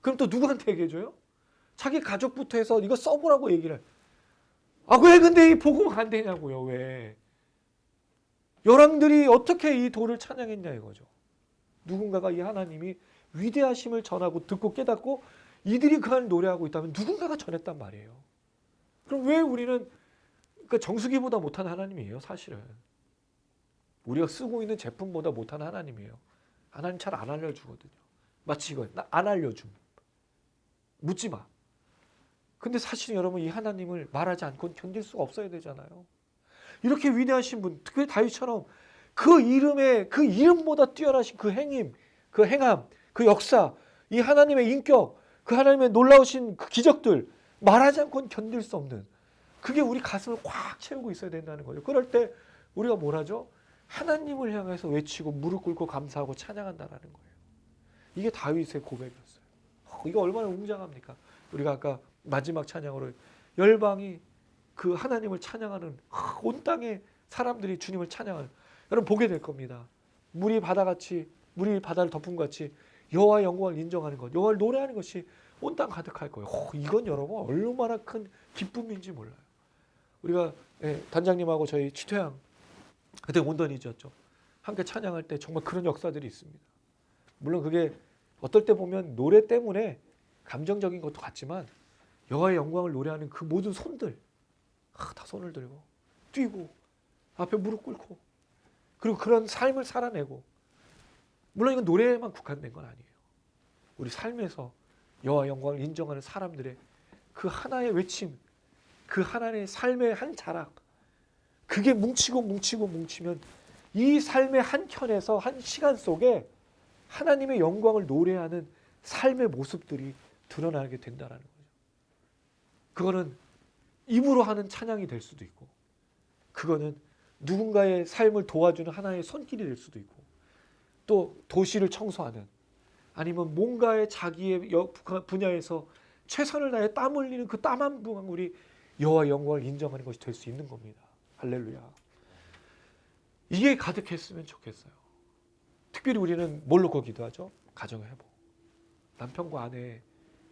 그럼 또 누구한테 얘기해줘요? 자기 가족부터 해서 이거 써보라고 얘기를 해. 아, 왜 근데 이 복음 안 되냐고요. 왜? 열왕들이 어떻게 이 도를 찬양했냐 이거죠. 누군가가 이 하나님이 위대하심을 전하고 듣고 깨닫고 이들이 그 안을 노래하고 있다면 누군가가 전했단 말이에요. 그럼 왜 우리는 그러니까 정수기보다 못한 하나님이에요. 사실은. 우리가 쓰고 있는 제품보다 못한 하나님이에요. 하나님 잘 안 알려주거든요. 마치 이거 안 알려줌. 묻지 마. 근데 사실 여러분 이 하나님을 말하지 않고는 견딜 수가 없어야 되잖아요. 이렇게 위대하신 분, 특히 다윗처럼 그 이름에 그 이름보다 뛰어나신 그 행임, 그 행함, 그 역사, 이 하나님의 인격, 그 하나님의 놀라우신 그 기적들 말하지 않고는 견딜 수 없는 그게 우리 가슴을 꽉 채우고 있어야 된다는 거죠. 그럴 때 우리가 뭘 하죠? 하나님을 향해서 외치고 무릎 꿇고 감사하고 찬양한다는 거예요. 이게 다윗의 고백이었어요. 이거 얼마나 웅장합니까? 우리가 아까 마지막 찬양으로 열방이 그 하나님을 찬양하는 온 땅의 사람들이 주님을 찬양하는 여러분 보게 될 겁니다. 물이 바다같이 물이 바다를 덮은 같이 여호와의 영광을 인정하는 것, 여호와를 노래하는 것이 온 땅 가득할 거예요. 이건 여러분 얼마나 큰 기쁨인지 몰라요. 우리가 단장님하고 저희 취퇴양 그때 온더니지였죠. 함께 찬양할 때 정말 그런 역사들이 있습니다. 물론 그게 어떨 때 보면 노래 때문에 감정적인 것도 같지만 여호와의 영광을 노래하는 그 모든 손들 다 손을 들고 뛰고 앞에 무릎 꿇고 그리고 그런 삶을 살아내고 물론 이건 노래에만 국한된 건 아니에요. 우리 삶에서 여호와의 영광을 인정하는 사람들의 그 하나의 외침 그 하나의 삶의 한 자락 그게 뭉치면 이 삶의 한 켠에서 한 시간 속에 하나님의 영광을 노래하는 삶의 모습들이 드러나게 된다라는 거죠. 그거는 입으로 하는 찬양이 될 수도 있고, 그거는 누군가의 삶을 도와주는 하나의 손길이 될 수도 있고, 또 도시를 청소하는, 아니면 뭔가의 자기의 분야에서 최선을 다해 땀 흘리는 그 땀 한 방울이 여호와 영광을 인정하는 것이 될 수 있는 겁니다. 할렐루야. 이게 가득했으면 좋겠어요. 특별히 우리는 뭘 놓고 기도하죠? 가정의 회복. 남편과 아내의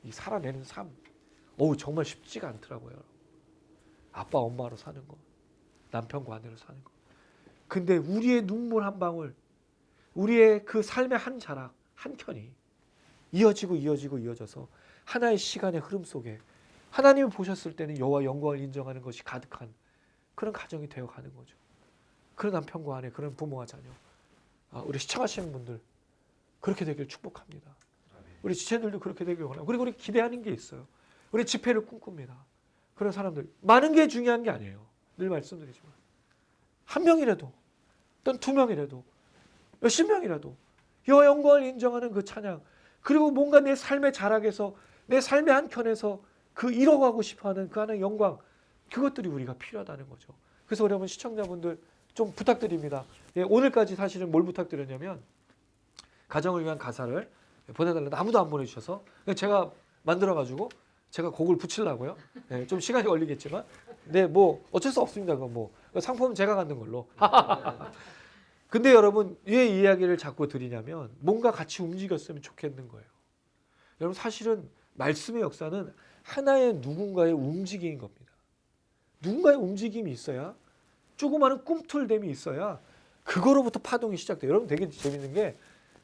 이 살아내는 삶. 정말 쉽지가 않더라고요. 아빠 엄마로 사는 거, 남편과 아내로 사는 거. 근데 우리의 눈물 한 방울, 우리의 그 삶의 한 자락, 한 켠이 이어져서 하나의 시간의 흐름 속에 하나님을 보셨을 때는 여호와 영광을 인정하는 것이 가득한 그런 가정이 되어가는 거죠. 그런 남편과 아내, 그런 부모와 자녀, 우리 시청하시는 분들 그렇게 되길 축복합니다. 우리 지체들도 그렇게 되길 원하고, 그리고 우리 기대하는 게 있어요. 우리 집회를 꿈꿉니다. 그런 사람들, 많은 게 중요한 게 아니에요. 늘 말씀드리지만 한 명이라도 또는 2명이라도 몇십 명이라도 여호와 영광을 인정하는 그 찬양, 그리고 뭔가 내 삶의 자락에서, 내 삶의 한켠에서 그 이뤄가고 싶어하는 그 하나의 영광, 그것들이 우리가 필요하다는 거죠. 그래서 여러분 시청자분들 좀 부탁드립니다. 오늘까지 사실은 뭘 부탁드렸냐면, 가정을 위한 가사를 보내달라는데 아무도 안 보내주셔서 제가 만들어가지고 제가 곡을 붙이려고요. 좀 시간이 걸리겠지만, 뭐 어쩔 수 없습니다. 그건 뭐 상품은 제가 갖는 걸로. 근데 여러분, 왜 이 이야기를 자꾸 드리냐면, 뭔가 같이 움직였으면 좋겠는 거예요. 여러분, 사실은 말씀의 역사는 하나의 누군가의 움직임인 겁니다. 누군가의 움직임이 있어야, 조그마한 꿈틀됨이 있어야 그거로부터 파동이 시작돼요. 여러분, 되게 재밌는 게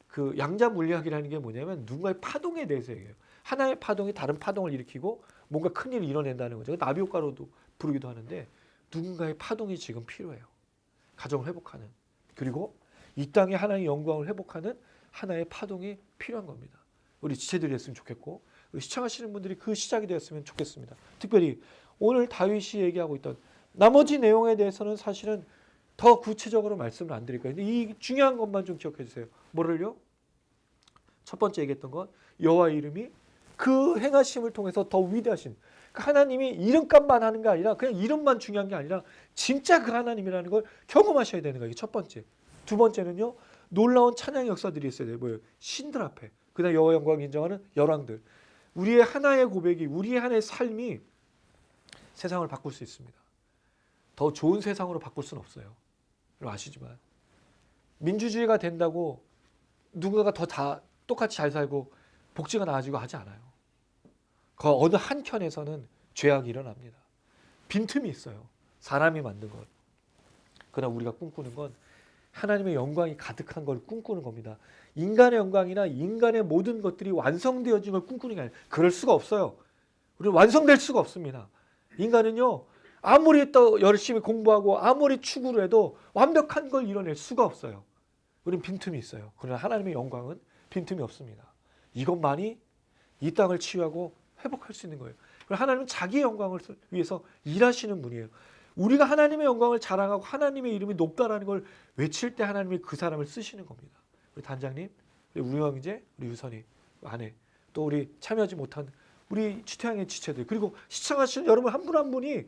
그 양자 물리학이라는 게 뭐냐면 누군가의 파동에 대해서 얘기해요. 하나의 파동이 다른 파동을 일으키고 뭔가 큰 일을 이뤄낸다는 거죠. 나비 효과로도 부르기도 하는데, 누군가의 파동이 지금 필요해요. 가정을 회복하는, 그리고 이 땅에 하나의 영광을 회복하는 하나의 파동이 필요한 겁니다. 우리 지체들이 했으면 좋겠고, 우리 시청하시는 분들이 그 시작이 되었으면 좋겠습니다. 특별히 오늘 다윗이 얘기하고 있던 나머지 내용에 대해서는 사실은 더 구체적으로 말씀을 안 드릴 거예요. 근데 이 중요한 것만 좀 기억해 주세요. 뭐를요? 첫 번째 얘기했던 건 여호와의 이름이 그 행하심을 통해서 더 위대하신, 하나님이 이름값만 하는 게 아니라 그냥 이름만 중요한 게 아니라 진짜 그 하나님이라는 걸 경험하셔야 되는 거예요. 이게 첫 번째. 두 번째는요, 놀라운 찬양 역사들이 있어야 돼요. 뭐예요? 신들 앞에, 그다음 여호와 영광 인정하는 열왕들. 우리의 하나의 고백이, 우리의 하나의 삶이 세상을 바꿀 수 있습니다. 더 좋은 세상으로 바꿀 수는 없어요. 여러분 아시지만, 민주주의가 된다고 누군가가 더 다 똑같이 잘 살고 복지가 나아지고 하지 않아요. 그 어느 한켠에서는 죄악이 일어납니다. 빈틈이 있어요. 사람이 만든 것. 그러나 우리가 꿈꾸는 건 하나님의 영광이 가득한 걸 꿈꾸는 겁니다. 인간의 영광이나 인간의 모든 것들이 완성되어진 걸 꿈꾸는 게 아니에요. 그럴 수가 없어요. 우리는 완성될 수가 없습니다. 인간은요, 아무리 또 열심히 공부하고 아무리 추구를 해도 완벽한 걸 이뤄낼 수가 없어요. 우리는 빈틈이 있어요. 그러나 하나님의 영광은 빈틈이 없습니다. 이것만이 이 땅을 치유하고 회복할 수 있는 거예요. 하나님은 자기의 영광을 위해서 일하시는 분이에요. 우리가 하나님의 영광을 자랑하고 하나님의 이름이 높다라는 걸 외칠 때 하나님이 그 사람을 쓰시는 겁니다. 우리 단장님, 우리 형제, 우리 유선이, 아내, 또 우리 참여하지 못한 우리 지태양의 지체들, 그리고 시청하시는 여러분 한 분 한 분이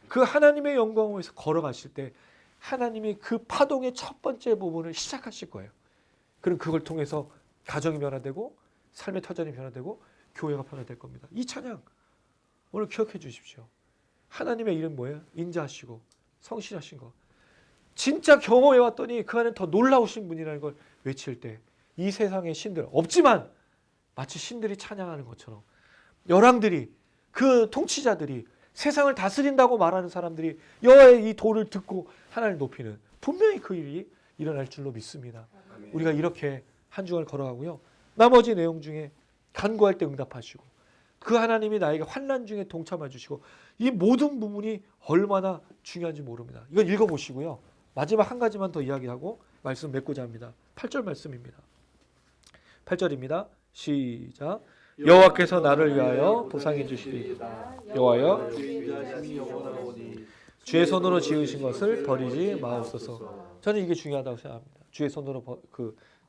그 하나님의 영광을 위해서 걸어가실 때 하나님이 그 파동의 첫 번째 부분을 시작하실 거예요. 그럼 그걸 통해서 가정이 변화되고 삶의 터전이 변화되고 교회가 변화될 겁니다. 이 찬양 오늘 기억해 주십시오. 하나님의 이름 뭐예요? 인자하시고 성실하신 거. 진짜 경험해 왔더니 그 안에 더 놀라우신 분이라는 걸 외칠 때 이 세상의 신들 없지만 마치 신들이 찬양하는 것처럼 열왕들이, 그 통치자들이, 세상을 다스린다고 말하는 사람들이 여호와의 이 도를 듣고 하나님을 높이는, 분명히 그 일이 일어날 줄로 믿습니다. 아멘. 우리가 이렇게 한 주간을 걸어가고요. 나머지 내용 중에 간구할 때 응답하시고 그 하나님이 나에게 환난 중에 동참해 주시고, 이 모든 부분이 얼마나 중요한지 모릅니다. 이건 읽어보시고요. 마지막 한 가지만 더 이야기하고 말씀 맺고자 합니다. 8절 말씀입니다. 8절입니다. 시작. 여호와께서 나를 위하여 보상해 주시리이다. 여호와여, 주의 손으로 지으신 것을 버리지 마옵소서. 저는 이게 중요하다고 생각합니다. 주의 손으로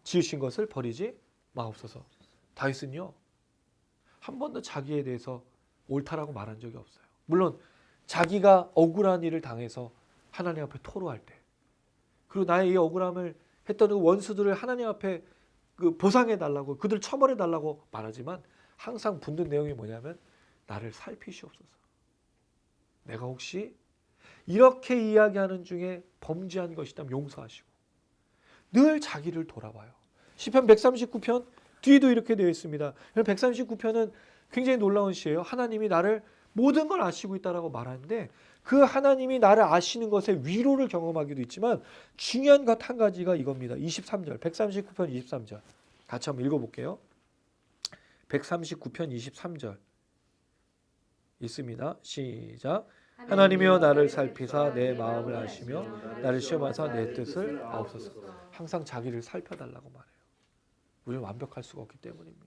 지으신 것을 버리지 마옵소서. 다윗은요, 한 번도 자기에 대해서 옳다라고 말한 적이 없어요. 물론 자기가 억울한 일을 당해서 하나님 앞에 토로할 때, 그리고 나의 이 억울함을 했던 그 원수들을 하나님 앞에 그 보상해 달라고, 그들 처벌해 달라고 말하지만 항상 붙는 내용이 뭐냐면 나를 살피시옵소서. 내가 혹시 이렇게 이야기하는 중에 범죄한 것이다면 용서하시고, 늘 자기를 돌아봐요. 시편 139편 뒤에도 이렇게 되어 있습니다. 139편은 굉장히 놀라운 시예요. 하나님이 나를 모든 걸 아시고 있다라고 말하는데, 그 하나님이 나를 아시는 것에 위로를 경험하기도 있지만 중요한 것 한 가지가 이겁니다. 23절, 139편 23절 같이 한번 읽어볼게요. 139편 23절 있습니다. 시작. 하나님이여 나를 살피사 내 마음을 아시며 나를 시험하사 내 뜻을 아옵소서. 항상 자기를 살펴달라고 말해요. 우리는 완벽할 수가 없기 때문입니다.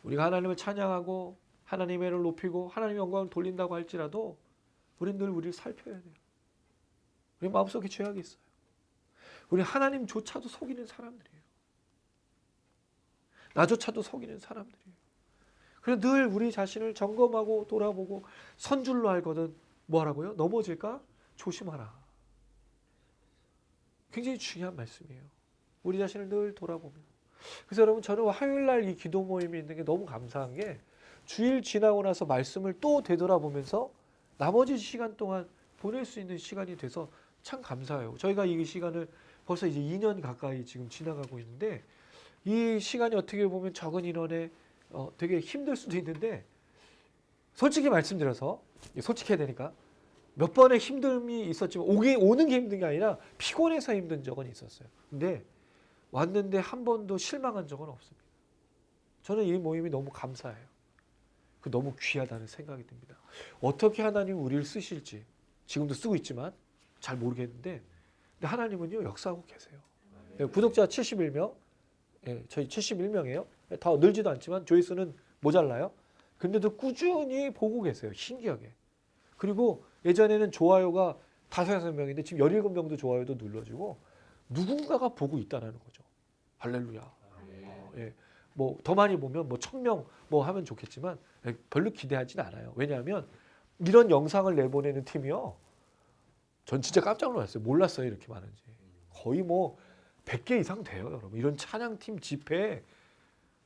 우리가 하나님을 찬양하고 하나님의 이름을 높이고 하나님의 영광을 돌린다고 할지라도 우리는 늘 우리를 살펴야 돼요. 우리 마음속에 죄악이 있어요. 우리 하나님조차도 속이는 사람들이에요. 나조차도 속이는 사람들이에요. 그래서 늘 우리 자신을 점검하고 돌아보고 선줄로 알거든 뭐하라고요? 넘어질까? 조심하라. 굉장히 중요한 말씀이에요. 우리 자신을 늘 돌아보며. 그래서 여러분, 저는 화요일날 이 기도 모임이 있는 게 너무 감사한 게, 주일 지나고 나서 말씀을 또 되돌아보면서 나머지 시간 동안 보낼 수 있는 시간이 돼서 참 감사해요. 저희가 이 시간을 벌써 이제 2년 가까이 지금 지나가고 있는데, 이 시간이 어떻게 보면 적은 인원에 되게 힘들 수도 있는데, 솔직히 말씀드려서, 솔직해야 되니까, 몇 번의 힘듦이 있었지만 오는 게 힘든 게 아니라 피곤해서 힘든 적은 있었어요. 근데 왔는데 한 번도 실망한 적은 없습니다. 저는 이 모임이 너무 감사해요. 너무 귀하다는 생각이 듭니다. 어떻게 하나님 우리를 쓰실지 지금도 쓰고 있지만 잘 모르겠는데, 근데 하나님은요 역사하고 계세요. 구독자 71명, 저희 71명이에요. 다 늘지도 않지만 조회수는 모자라요. 근데도 꾸준히 보고 계세요. 신기하게. 그리고 예전에는 좋아요가 5-6명인데 지금 17명도 좋아요도 눌러주고 누군가가 보고 있다는 거죠. 할렐루야. 뭐 더 많이 보면 뭐 1000명 뭐 하면 좋겠지만 별로 기대하진 않아요. 왜냐하면 이런 영상을 내보내는 팀이요, 전 진짜 깜짝 놀랐어요. 몰랐어요 이렇게 많은지. 거의 뭐 100개 이상 돼요, 여러분. 이런 찬양팀 집회,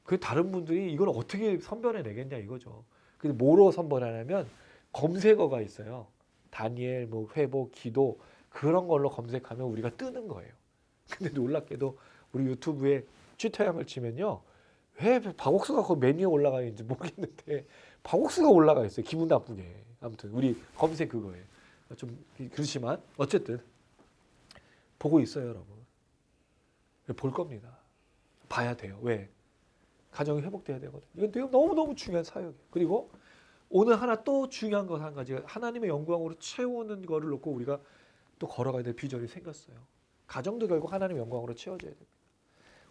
그 다른 분들이 이걸 어떻게 선별해 내겠냐 이거죠. 근데 뭐로 선별하냐면 검색어가 있어요. 다니엘, 뭐 회복, 기도, 그런 걸로 검색하면 우리가 뜨는 거예요. 근데 놀랍게도 우리 유튜브에 쥐터양을 치면요, 왜 박옥수가 그 메뉴에 올라가 있는지 모르겠는데 박옥수가 올라가 있어요. 기분 나쁘게. 아무튼 우리 검색 그거예요. 좀 그렇지만 어쨌든 보고 있어요, 여러분. 볼 겁니다. 봐야 돼요. 왜? 가정이 회복돼야 되거든요. 이건 너무너무 중요한 사역이에요. 그리고 오늘 하나 또 중요한 것 한 가지가, 하나님의 영광으로 채우는 거를 놓고 우리가 또 걸어가야 될 비전이 생겼어요. 가정도 결국 하나님의 영광으로 채워져야 됩니다.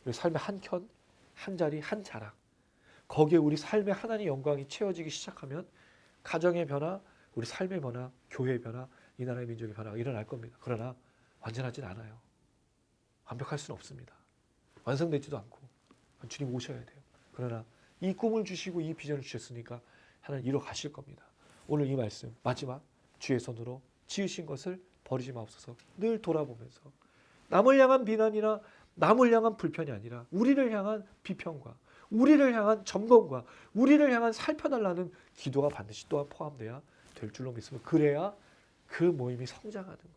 우리 삶의 한 켠, 한 자리, 한 자락, 거기에 우리 삶의 하나님의 영광이 채워지기 시작하면 가정의 변화, 우리 삶의 변화, 교회의 변화, 이 나라의 민족의 변화가 일어날 겁니다. 그러나 완전하진 않아요. 완벽할 수는 없습니다. 완성되지도 않고 주님 오셔야 돼요. 그러나 이 꿈을 주시고 이 비전을 주셨으니까 하나님 이뤄 가실 겁니다. 오늘 이 말씀 마지막, 주의 손으로 지으신 것을 버리지 마옵소서. 늘 돌아보면서 남을 향한 비난이나 남을 향한 불편이 아니라 우리를 향한 비평과 우리를 향한 점검과 우리를 향한 살펴달라는 기도가 반드시 또한 포함돼야 될 줄로 믿습니다. 그래야 그 모임이 성장하는 거예요.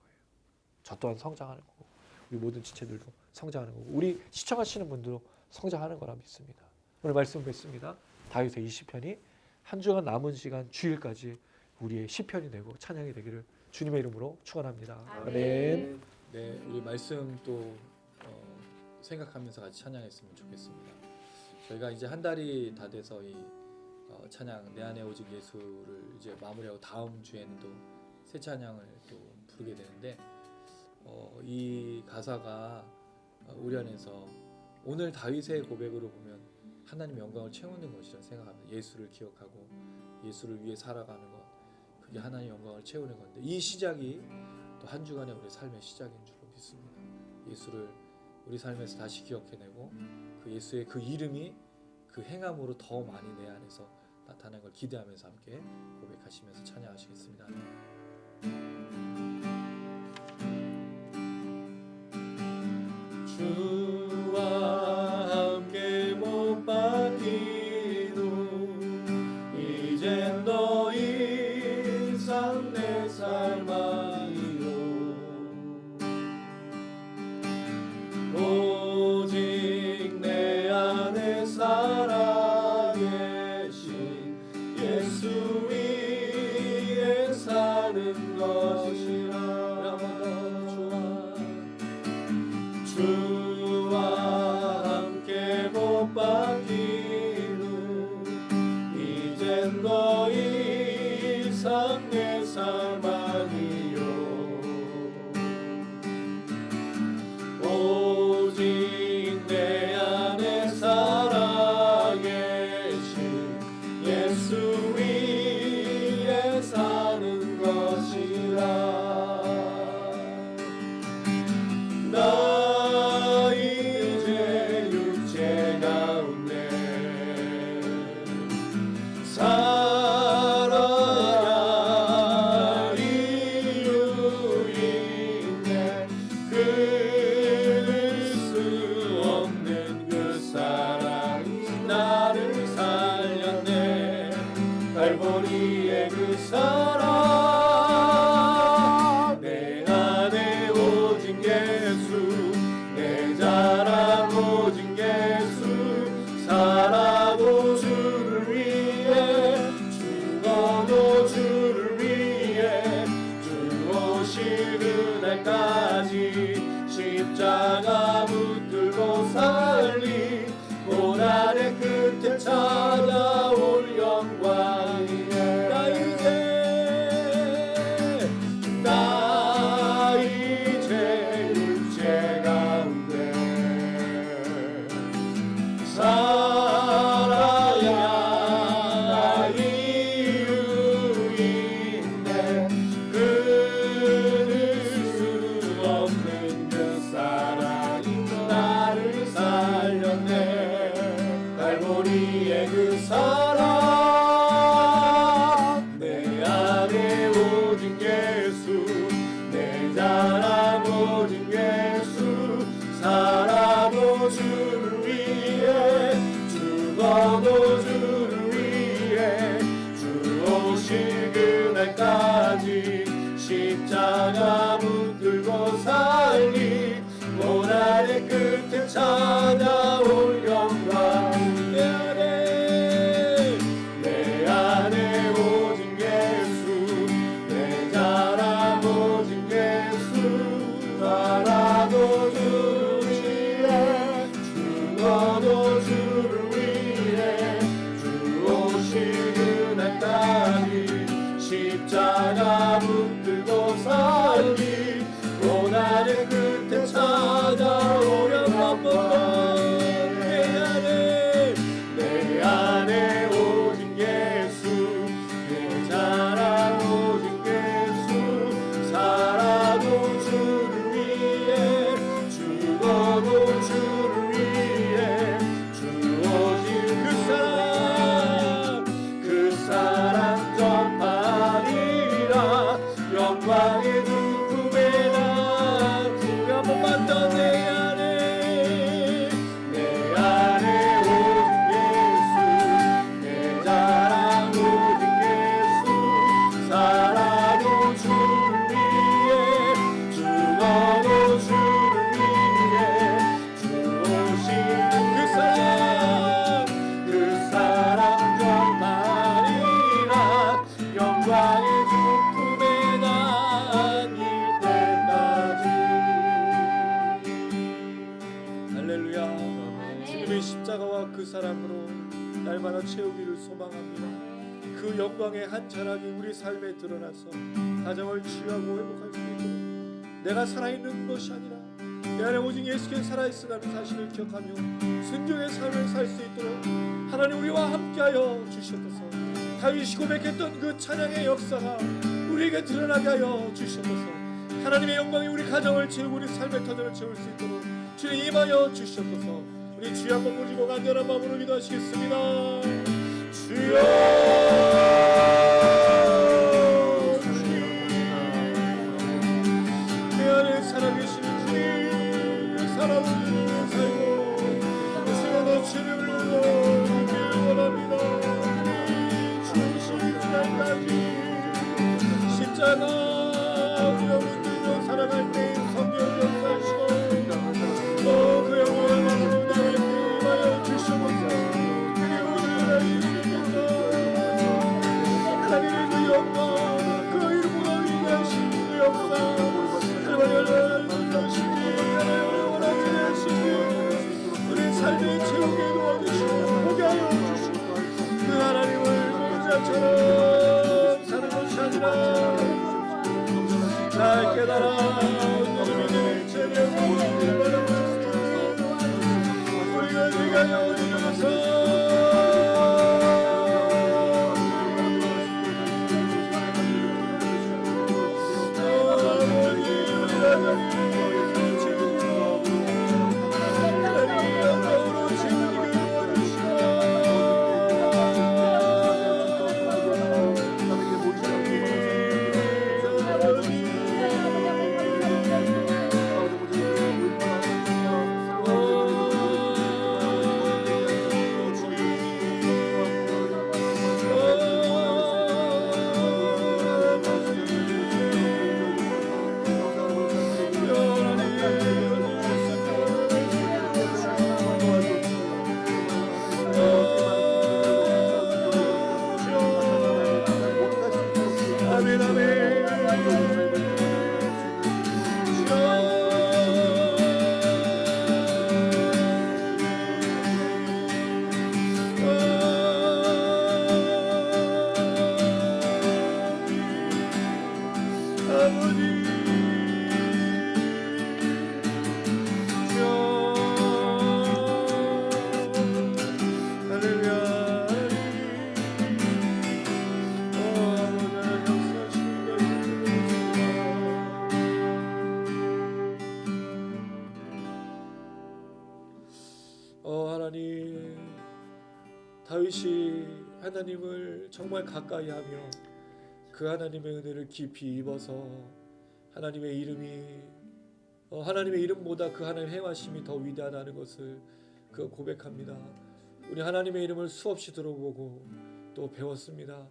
저 또한 성장하는 거고 우리 모든 지체들도 성장하는 거고 우리 시청하시는 분들도 성장하는 거라 믿습니다. 오늘 말씀 뵙습니다. 다윗의 이 시편이 한 주간 남은 시간 주일까지 우리의 시편이 되고 찬양이 되기를 주님의 이름으로 축원합니다. 아멘. 네, 우리 말씀 또 생각하면서 같이 찬양했으면 좋겠습니다. 저희가 이제 한 달이 다 돼서 이 찬양 내 안에 오직 예수를 이제 마무리하고 다음 주에는 또 새 찬양을 또 부르게 되는데 이 가사가 우리 안에서 오늘 다윗의 고백으로 보면 하나님 영광을 채우는 것이라 생각합니다. 예수를 기억하고 예수를 위해 살아가는 것, 그게 하나님 영광을 채우는 건데 이 시작이 또 한 주간의 우리 삶의 시작인 줄로 믿습니다. 예수를 우리 삶에서 다시 기억해내고 그 예수의 그 이름이 그 행함으로 더 많이 내 안에서 나타나는 걸 기대하면서 함께 고백하시면서 찬양하시겠습니다. 주와 함께 못 박히노 이젠 더 이상 내 삶 아니요 오직 내 안에 살아계신 예수 위에 사는 것이라. 주와 함께 못 박히노 이젠 더 이상 내 삶 아니요 오직 내 안에 살아계신 예수 위에 사는 것이라. 나 이제 육체 가운데 살아야 이유 있네. 끊을 수 없는 그 사랑이 나를 살렸네. 갈보리의 그 사랑 내 안에 오직 예수 내 자랑 오직 예수 살아도 주를 위해 죽어도 주를 위해 주 오실 그날까지 십자가 붙들고 살리 고난의 끝에 찾아올 영광이네. 나 이제 육체 가운데 살아야 이유 있네. 끊을 수 없는 그 사랑이 나를 살렸네. 갈보리의 그 사랑 내 안에 오직 예수 내 자랑 오직 예수 살아도 주를 위해 죽어도 주를 위해 주 오실 그날까지 십자가 붙들고 살리 고난의 끝에 찾아올 영광. 내 안에 오직 예수 내 자랑 오직 예수 살아도 주를 위해 죽어도 주를 위해 주 오실 그날까지 십자가 붙들고 살리 고난의 끝에 찾아오려 한번 내 안에 오직 예수 내 자랑 오직 예수 살아도 주를 위해 죽어도 주를 위해 주 오실 그 사랑 전파리라. 영광의 주 품에 나 주가 못 봤던 내 안에 오직 예수 내 자랑 오직 예수 살아도 주를 위해 죽어도 주를 위해 주 오신 그 사랑 전파리라. 영광의 주 품에 나 안길 때까지. 할렐루야. 주님의 십자가와 그 사랑으로 날마다 채우기를 소망합니다. 그 영광의 한 자락이 우리 삶에 드러나서 가정을 치유하고 회복할 수 있도록 내가 살아있는 것이 아니라 내 안에 오직 예수께 살아있으라는 사실을 기억하며 순종의 삶을 살 수 있도록 하나님 우리와 함께하여 주시옵소서. 다윗이 고백했던 그 찬양의 역사가 우리에게 드러나게 하여 주시옵소서. 하나님의 영광이 우리 가정을 채우고 우리 삶의 터전을 채울 수 있도록 주님 임하여 주시옵소서. 우리 주여 한번 모시고 간절한 마음으로 기도하시겠습니다. 주여 내 안에 살아계시는 주님 살아오는 살고 주여 주님을 얻기를 원합니다. 주님 날까지 십자가 우리가 붙들고 살아갈 때 성령 역사하시고 그 영광을 나에게 임하여 주시옵소서. 그리고 우리를 알리시옵소서. 하나님의 그 영광 그 이름으로 위대하신 그 역사 그리고 열렬한 것이지 하나님을 원하지 않으시니 우리 삶의 채우게 도와주시고 보게 하여 주시고 그 하나님을 공자처럼 사는 것이 아니라 잘 깨달아 믿음의 체력을 받아보셨으니 우리가 네가 영원히 하나님 다윗이 하나님을 정말 가까이 하며 그 하나님의 은혜를 깊이 입어서 하나님의 이름이 하나님의 이름보다 그 하나님의 행하심이 더 위대하다는 것을 그 고백합니다. 우리 하나님의 이름을 수없이 들어보고 또 배웠습니다.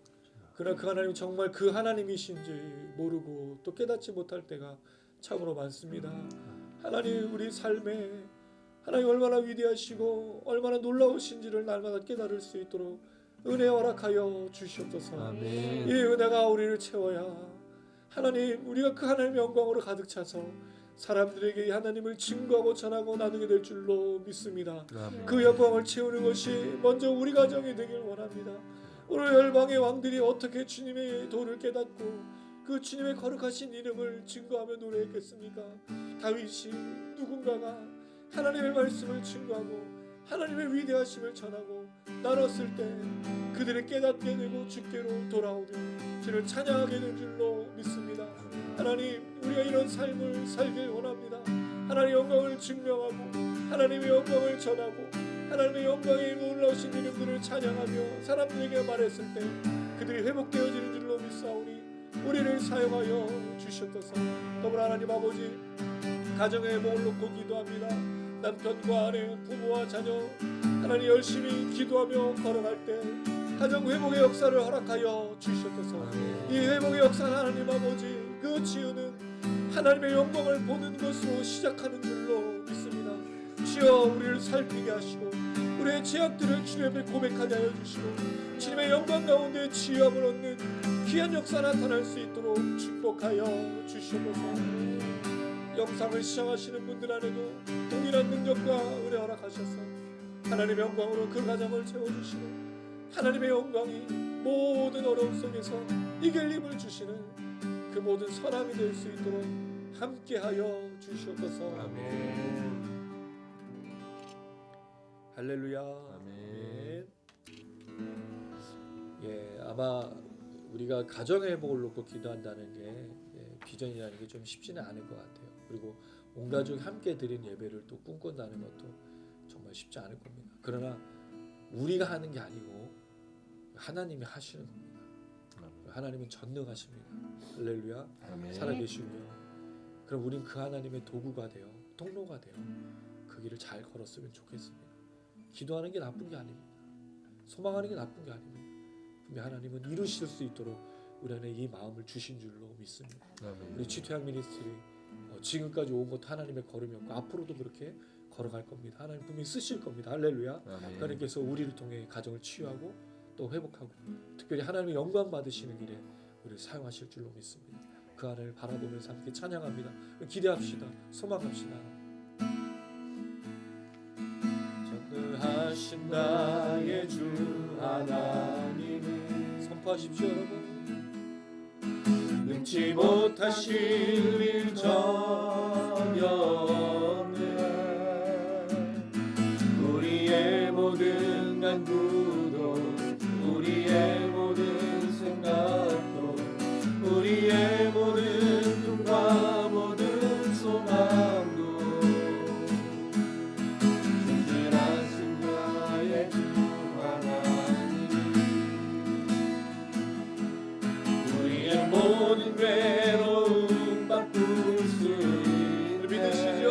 그러나 그 하나님이 정말 그 하나님이신지 모르고 또 깨닫지 못할 때가 참으로 많습니다. 하나님 우리 삶에 하나님 얼마나 위대하시고 얼마나 놀라우신지를 날마다 깨달을 수 있도록 은혜 허락하여 주시옵소서. 아멘. 이 은혜가 우리를 채워야 하나님 우리가 그 하나님의 영광으로 가득 차서 사람들에게 이 하나님을 증거하고 전하고 나누게 될 줄로 믿습니다. 그 영광을 채우는 것이 먼저 우리 가정이 되길 원합니다. 오늘 열방의 왕들이 어떻게 주님의 도를 깨닫고 그 주님의 거룩하신 이름을 증거하며 노래했겠습니까? 다윗이 누군가가 하나님의 말씀을 증거하고 하나님의 위대하심을 전하고 나눴을 때 그들을 깨닫게 되고 주께로 돌아오며 주를 찬양하게 된 줄로 믿습니다. 하나님 우리가 이런 삶을 살길 원합니다. 하나님의 영광을 증명하고 하나님의 영광을 전하고 하나님의 영광의 놀라우신 이름들을 찬양하며 사람들에게 말했을 때 그들이 회복되어지는 줄로 믿사오니 우리를 사용하여 주셨소서. 더불어 하나님 아버지 가정의 복을 놓고 기도합니다. 남편과 아내, 부모와 자녀 하나님 열심히 기도하며 걸어갈 때 가정 회복의 역사를 허락하여 주셨소서. 이 회복의 역사는 하나님 아버지 그 치유는 하나님의 영광을 보는 것으로 시작하는 줄로 믿습니다. 주여 우리를 살피게 하시고 우리의 죄악들을 주님 앞에 고백하게 하여 주시고 주님의 영광 가운데 치유함을 얻는 귀한 역사 나타날 수 있도록 축복하여 주시옵소서. 영상을 시청하시는 분들 안에도 동일한 능력과 은혜 허락하셔서 하나님의 영광으로 그 가정을 채워주시고 하나님의 영광이 모든 어려움 속에서 이길 힘을 주시는 그 모든 선함이 될 수 있도록 함께하여 주시옵소서. 아멘. 할렐루야. 아멘. 예, 아마 우리가 가정의 회복을 놓고 기도한다는 게 비전이라는 게 좀 쉽지는 않을 것 같아요. 그리고 온 가족이 함께 드린 예배를 또 꿈꾼다는 것도 정말 쉽지 않을 겁니다. 그러나 우리가 하는 게 아니고 하나님이 하시는 겁니다. 하나님은 전능하십니다. 할렐루야. 살아계시며 그럼 우린 그 하나님의 도구가 되어 통로가 되어 그 길을 잘 걸었으면 좋겠습니다. 기도하는 게 나쁜 게 아닙니다. 소망하는 게 나쁜 게 아닙니다. 분명 하나님은 이루실 수 있도록 우리 안에 이 마음을 주신 줄로 믿습니다. 우리 치퇴학 미니스트리 지금까지 온 것도 하나님의 걸음이었고 앞으로도 그렇게 걸어갈 겁니다. 하나님 분명히 쓰실 겁니다. 할렐루야. 하나님께서 우리를 통해 가정을 치유하고 또 회복하고 특별히 하나님의 영광 받으시는 길에 우리를 사용하실 줄로 믿습니다. 그 하나님을 바라보면서 함께 찬양합니다. 기대합시다. 소망합시다. 전능하신 나의 주 하나님을 선포하십시오 여러분. 능치 못하실 일 전혀 없네. 우리의 모든 간구도 우리의 모든 생각도 우리의 모든 꿈과 모든 소망도 존재하신 나의 주 하나님 우리의 모든 괴로움 바꿀 수 있는 믿으시죠.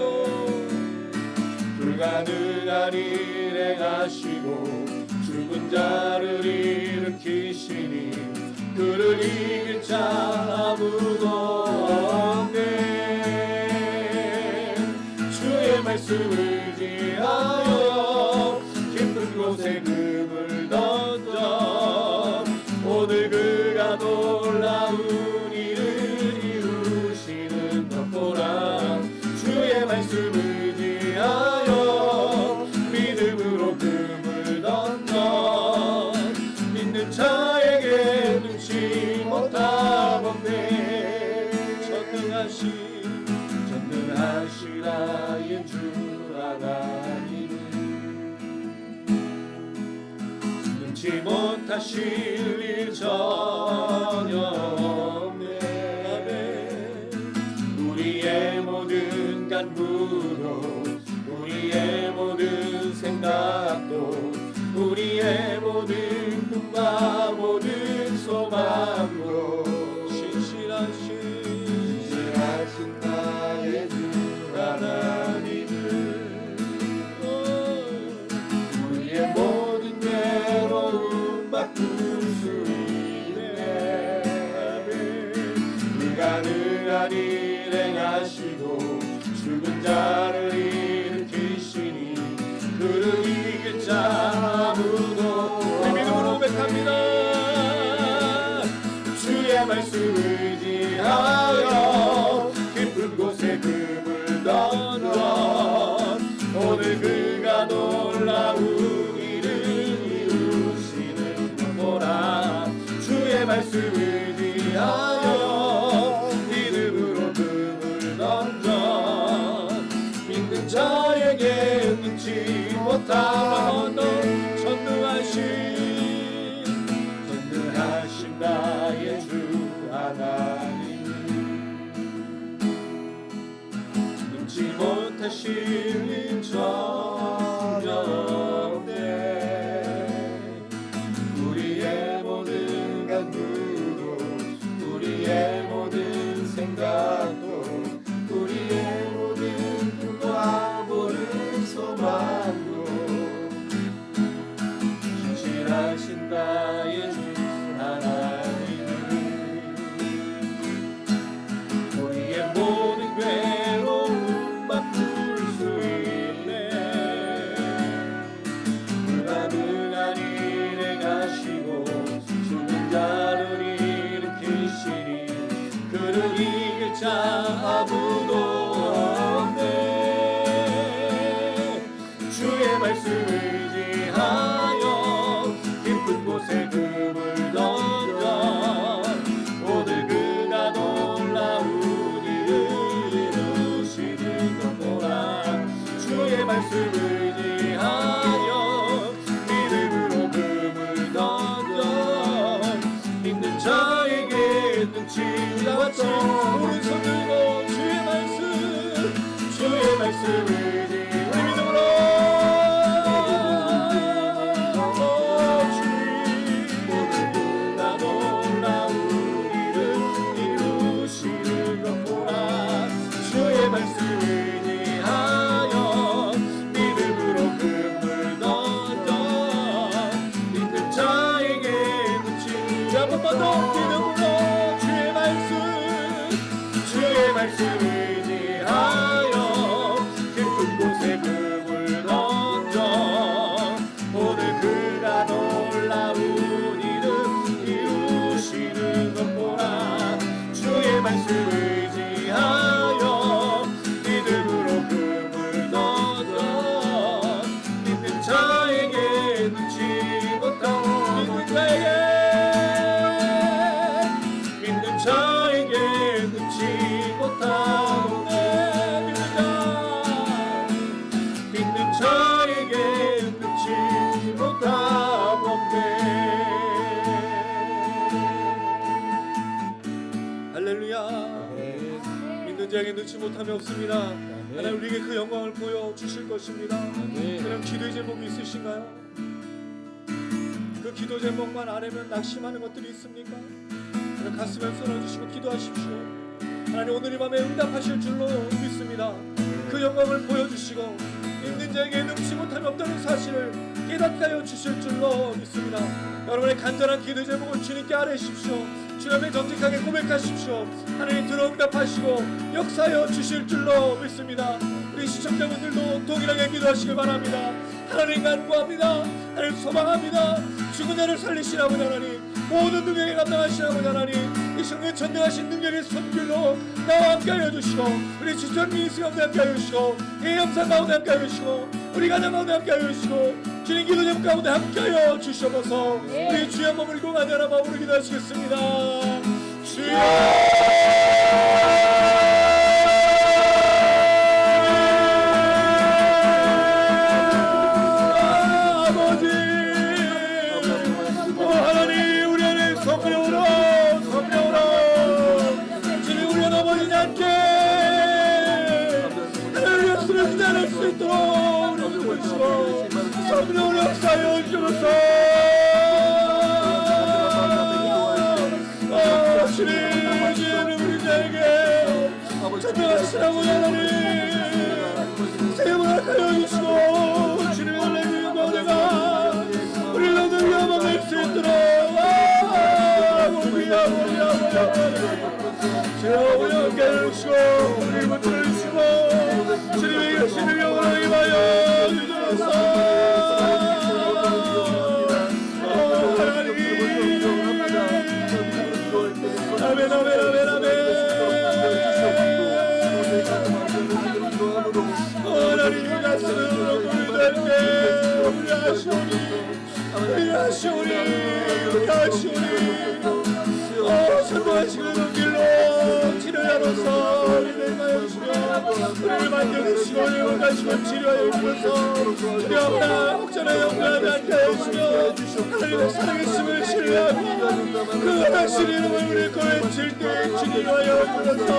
불가능한 일 행하시고 죽은 자를 일으키시니 그를 이길 자 아무도 없네. 주의 말씀을 의지하여 깊은 곳에 금을 던져 오늘 그가 놀라운 일을 이루시는 것 보라. 주의 말씀을 의지하여 믿음으로 금을 던져 믿는 자에게 눈치 못하건대. 전능하신 나의 주 하나님 눈치 못하실 일 전혀 없네. 우리의 모든 간구도 우리의 모든 생각도 우리의 모든 꿈과 모든 소망으로 신실하신 나의 주 하나님을 우리의 모든 괴로움 바꿀 수 있네. 불가능한 일 행하시고 죽은 자를 일으키시니 그를 이길 자 아무도 우리 믿음으로 고백합니다. 주의 말씀 의지하여 깊은 곳에 금을 던져 오늘 그가 놀라운 일을 이루시는 것 보라. 주의 말씀 의지하여 믿음으로 금을 던져 믿는 자에게 눈치 못하는 전능하신 나의 주 하나님 눈치 못하실 일 전혀 없네. 우리의 모든 간구도 우리의 모든 생각도 우리의 모든 꿈과 모든 소망도 신실하신 나의 주 하나님 우리의 모든 괴로움 바꿀 수 있네. 불가능한 일 행하시고 죽은 자를 일으키시니 그를 이길 자 아무도 없네. 주의 말씀 의지하여 깊은 곳에 금을 던져 오늘 그가 놀라운 일을 이루시는 것 보라. 주의 말씀 의지하여 믿음으로 금을 던져 믿는 자에게 눈치 잡았죠. 오른손 들고 주의 말씀 의지 우리 믿음으로 자에게 넣지 못함이 없습니다. 하나님 우리에게 그 영광을 보여주실 것입니다. 그럼 기도의 제목이 있으신가요? 그 기도 제목만 아니면 낙심하는 것들이 있습니까? 그럼 가슴에 쏟아주시고 기도하십시오. 하나님 오늘 이 밤에 응답하실 줄로 믿습니다. 그 영광을 보여주시고 믿는 자에게 능치 못함이 없다는 사실을 깨닫게 하여 주실 줄로 믿습니다. 여러분의 간절한 기도 제목을 주님께 아뢰십시오. 주 앞에 정직하게 고백하십시오. 하나님 들어 응답하시고 역사하여 주실 줄로 믿습니다. 우리 시청자분들도 동일하게 기도하시길 바랍니다. 하나님 간구합니다. 하나님 소망합니다. 죽은 자를 살리신 아버지 하나님, 모든 능력에 감당하신 아버지 하나님, 이 시간에 전능하신 능력의 손길로 나와 함께하여 주시고 우리 지천 미니스 가운데 함께하여 주시고 이 영상 가운데 함께하여 주시고 우리 가정 가운데 함께하여 주시고 주님 기도 제목 가운데 함께하여 주시옵소서. 우리 주여 머물고 간절한 마음으로 기도하시겠습니다. 주여 성령 역사여 주소서. 주님 우리 자에게 전능하시라고 하나님 세움을 하여 주시고 주님의 은혜의 은혜가 우리 너를 위함을 수 있도록 주여 우리 함께 해주시고 우리 문들을 주시고 주님의 열심을 영원하게 하여 주소서. 아멘 아멘 아멘 아멘. 하나님 가슴으로 굴절게 우리 하시오니 우리 하시오니 우리 하시오니 선동하시는 길로 치료자로서 우리를 인하여 주시며 우리를 만져주시고 우리를 가시고 치료하여 주셔서 우리 앞에 혹자나 영광하지 않게 해주시며 하나님의 살아계심을 신뢰하고 그 하나신 이름을 우리 고외칠 때 주님하여 주셔서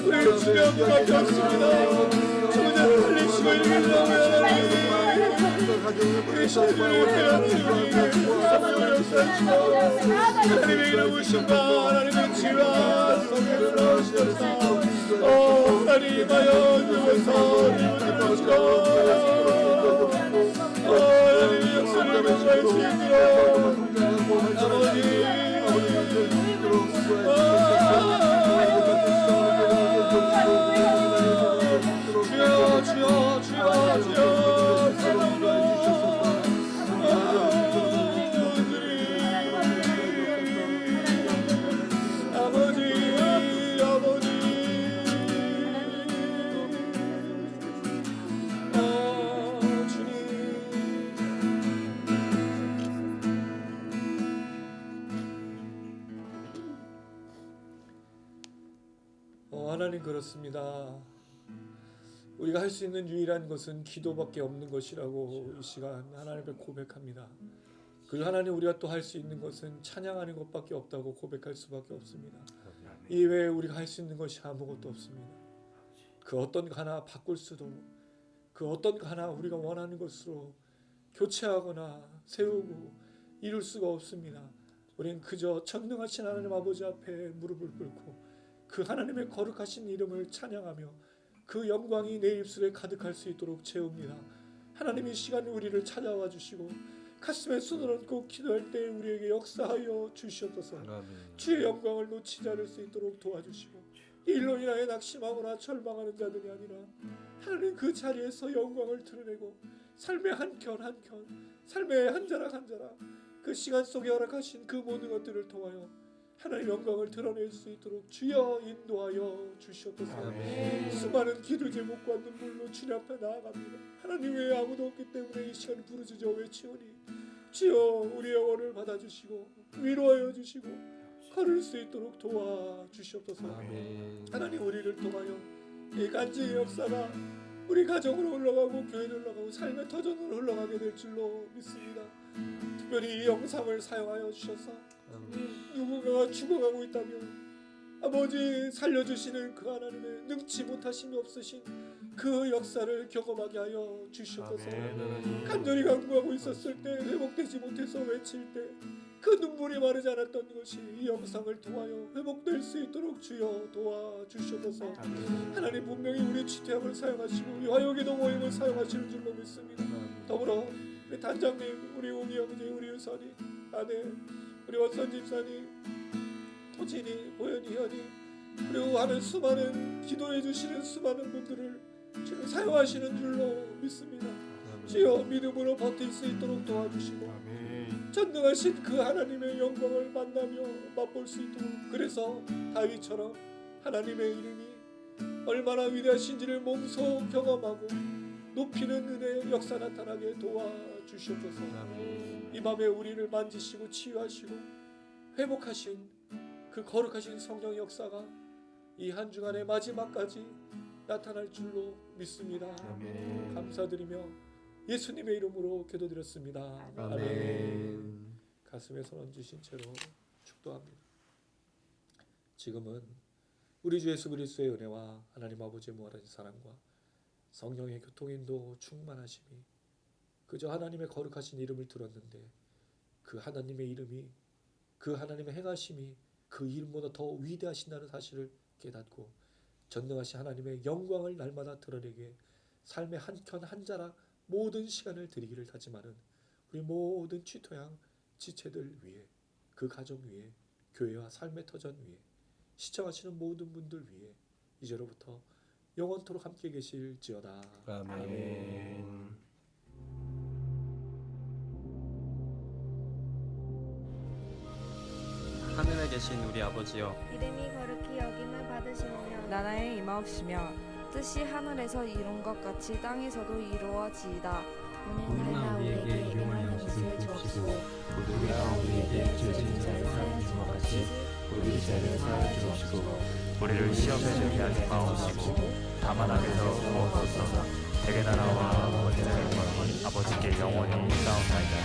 우리 주여 그밖에 없습니다. 주님을 살리시고 일으키시고 우리 신들을 회복시키고 하나님의 이름 우신과 하나님의 지와 성령으로 오시옵소서. 하나님하여 주셔서 이분을 보시고 하나님의 역사를 보실 수 있도록 아버지 주여 주여 주여 주여 사랑으로 아버지 아버지 하나님 그렇습니다. 우리가 할 수 있는 유일한 것은 기도밖에 없는 것이라고 이 시간 하나님 앞에 고백합니다. 그리고 하나님 우리가 또 할 수 있는 것은 찬양하는 것밖에 없다고 고백할 수밖에 없습니다. 이외에 우리가 할 수 있는 것이 아무것도 없습니다. 그 어떤 거 하나 바꿀 수도 그 어떤 거 하나 우리가 원하는 것으로 교체하거나 세우고 이룰 수가 없습니다. 우리는 그저 전능하신 하나님 아버지 앞에 무릎을 꿇고 그 하나님의 거룩하신 이름을 찬양하며 그 영광이 내 입술에 가득할 수 있도록 채웁니다. 하나님이 시간에 우리를 찾아와 주시고 가슴에 손을 얹고 기도할 때 우리에게 역사하여 주시옵소서. 주의 영광을 놓치지 않을 수 있도록 도와주시고 이 일로 인하여 낙심하거나 절망하는 자들이 아니라 하나님 그 자리에서 영광을 드러내고 삶의 한켠 한켠 삶의 한 자락 한 자락 그 시간 속에 허락하신 그 모든 것들을 통하여 하나님 영광을 드러낼 수 있도록 주여 인도하여 주시옵소서. 수많은 기도 제목과 눈물로 주님 앞에 나아갑니다. 하나님 외에 아무도 없기 때문에 이 시간 부르짖어 외치오니 주여 우리 영혼을 받아주시고 위로하여 주시고 걸을 수 있도록 도와주시옵소서. 하나님 우리를 통하여 이 간증의 역사가 우리 가정으로 흘러가고 교회로 흘러가고 삶의 터전으로 흘러가게 될 줄로 믿습니다. 특별히 이 영상을 사용하여 주셔서 누군가가 죽어가고 있다면 아버지 살려주시는 그 하나님의 능치 못하심이 없으신 그 역사를 경험하게 하여 주시옵소서. 간절히 간구하고 있었을 때 회복되지 못해서 외칠 때 그 눈물이 마르지 않았던 것이 이 영상을 통하여 회복될 수 있도록 주여 도와주시옵소서. 하나님 분명히 우리 지태함을 사용하시고 이 화요기도 모임을 사용하시는 줄로 믿습니다. 더불어 우리 단장님, 우리 우미 형제, 우리 유선이, 아내, 우리 원선 집사님, 토진이, 보현이, 현이, 그리고 하는 수많은 기도해 주시는 수많은 분들을 지금 사용하시는 줄로 믿습니다. 주여 믿음으로 버틸 수 있도록 도와주시고 전능하신 그 하나님의 영광을 만나며 맛볼 수 있도록, 그래서 다윗처럼 하나님의 이름이 얼마나 위대하신지를 몸소 경험하고 높이는 은혜의 역사 나타나게 도와주시옵소서. 이 밤에 우리를 만지시고 치유하시고 회복하신 그 거룩하신 성령 역사가 이 한 주간의 마지막까지 나타날 줄로 믿습니다. 감사드리며 예수님의 이름으로 기도드렸습니다. 아멘. 가슴에 손 얹으신 채로 축도합니다. 지금은 우리 주 예수 그리스도의 은혜와 하나님 아버지의 무한하신 사랑과 성령의 교통인도 충만하심이 그저 하나님의 거룩하신 이름을 들었는데 그 하나님의 이름이, 그 하나님의 행하심이 그 이름보다 더 위대하신다는 사실을 깨닫고 전능하신 하나님의 영광을 날마다 드러내게 삶의 한켠 한자락 모든 시간을 드리기를 다짐하는 우리 모든 취토양 지체들 위해, 그 가정 위에, 교회와 삶의 터전 위에, 시청하시는 모든 분들 위해 이제로부터 영원토록 함께 계실지어다. 아멘. 하늘에 계신 우리 아버지여, 이름이 거룩히 여김을 받으시오며 나라의 임하옵시며 뜻이 하늘에서 이룬 것 같이 땅에서도 이루어지이다. 오늘날 우리에게 일용할 양식을 주옵시고 우리가 우리에게 죄 지은 자를 사하는 것 같이 우리 죄를 사하여 주옵시고 우리를 시험에 들게 하지 마옵시고 다만 악에서 구하옵소서. 대개 나라와 권세와 영광은 아버지께 영원히 있사옵나이다.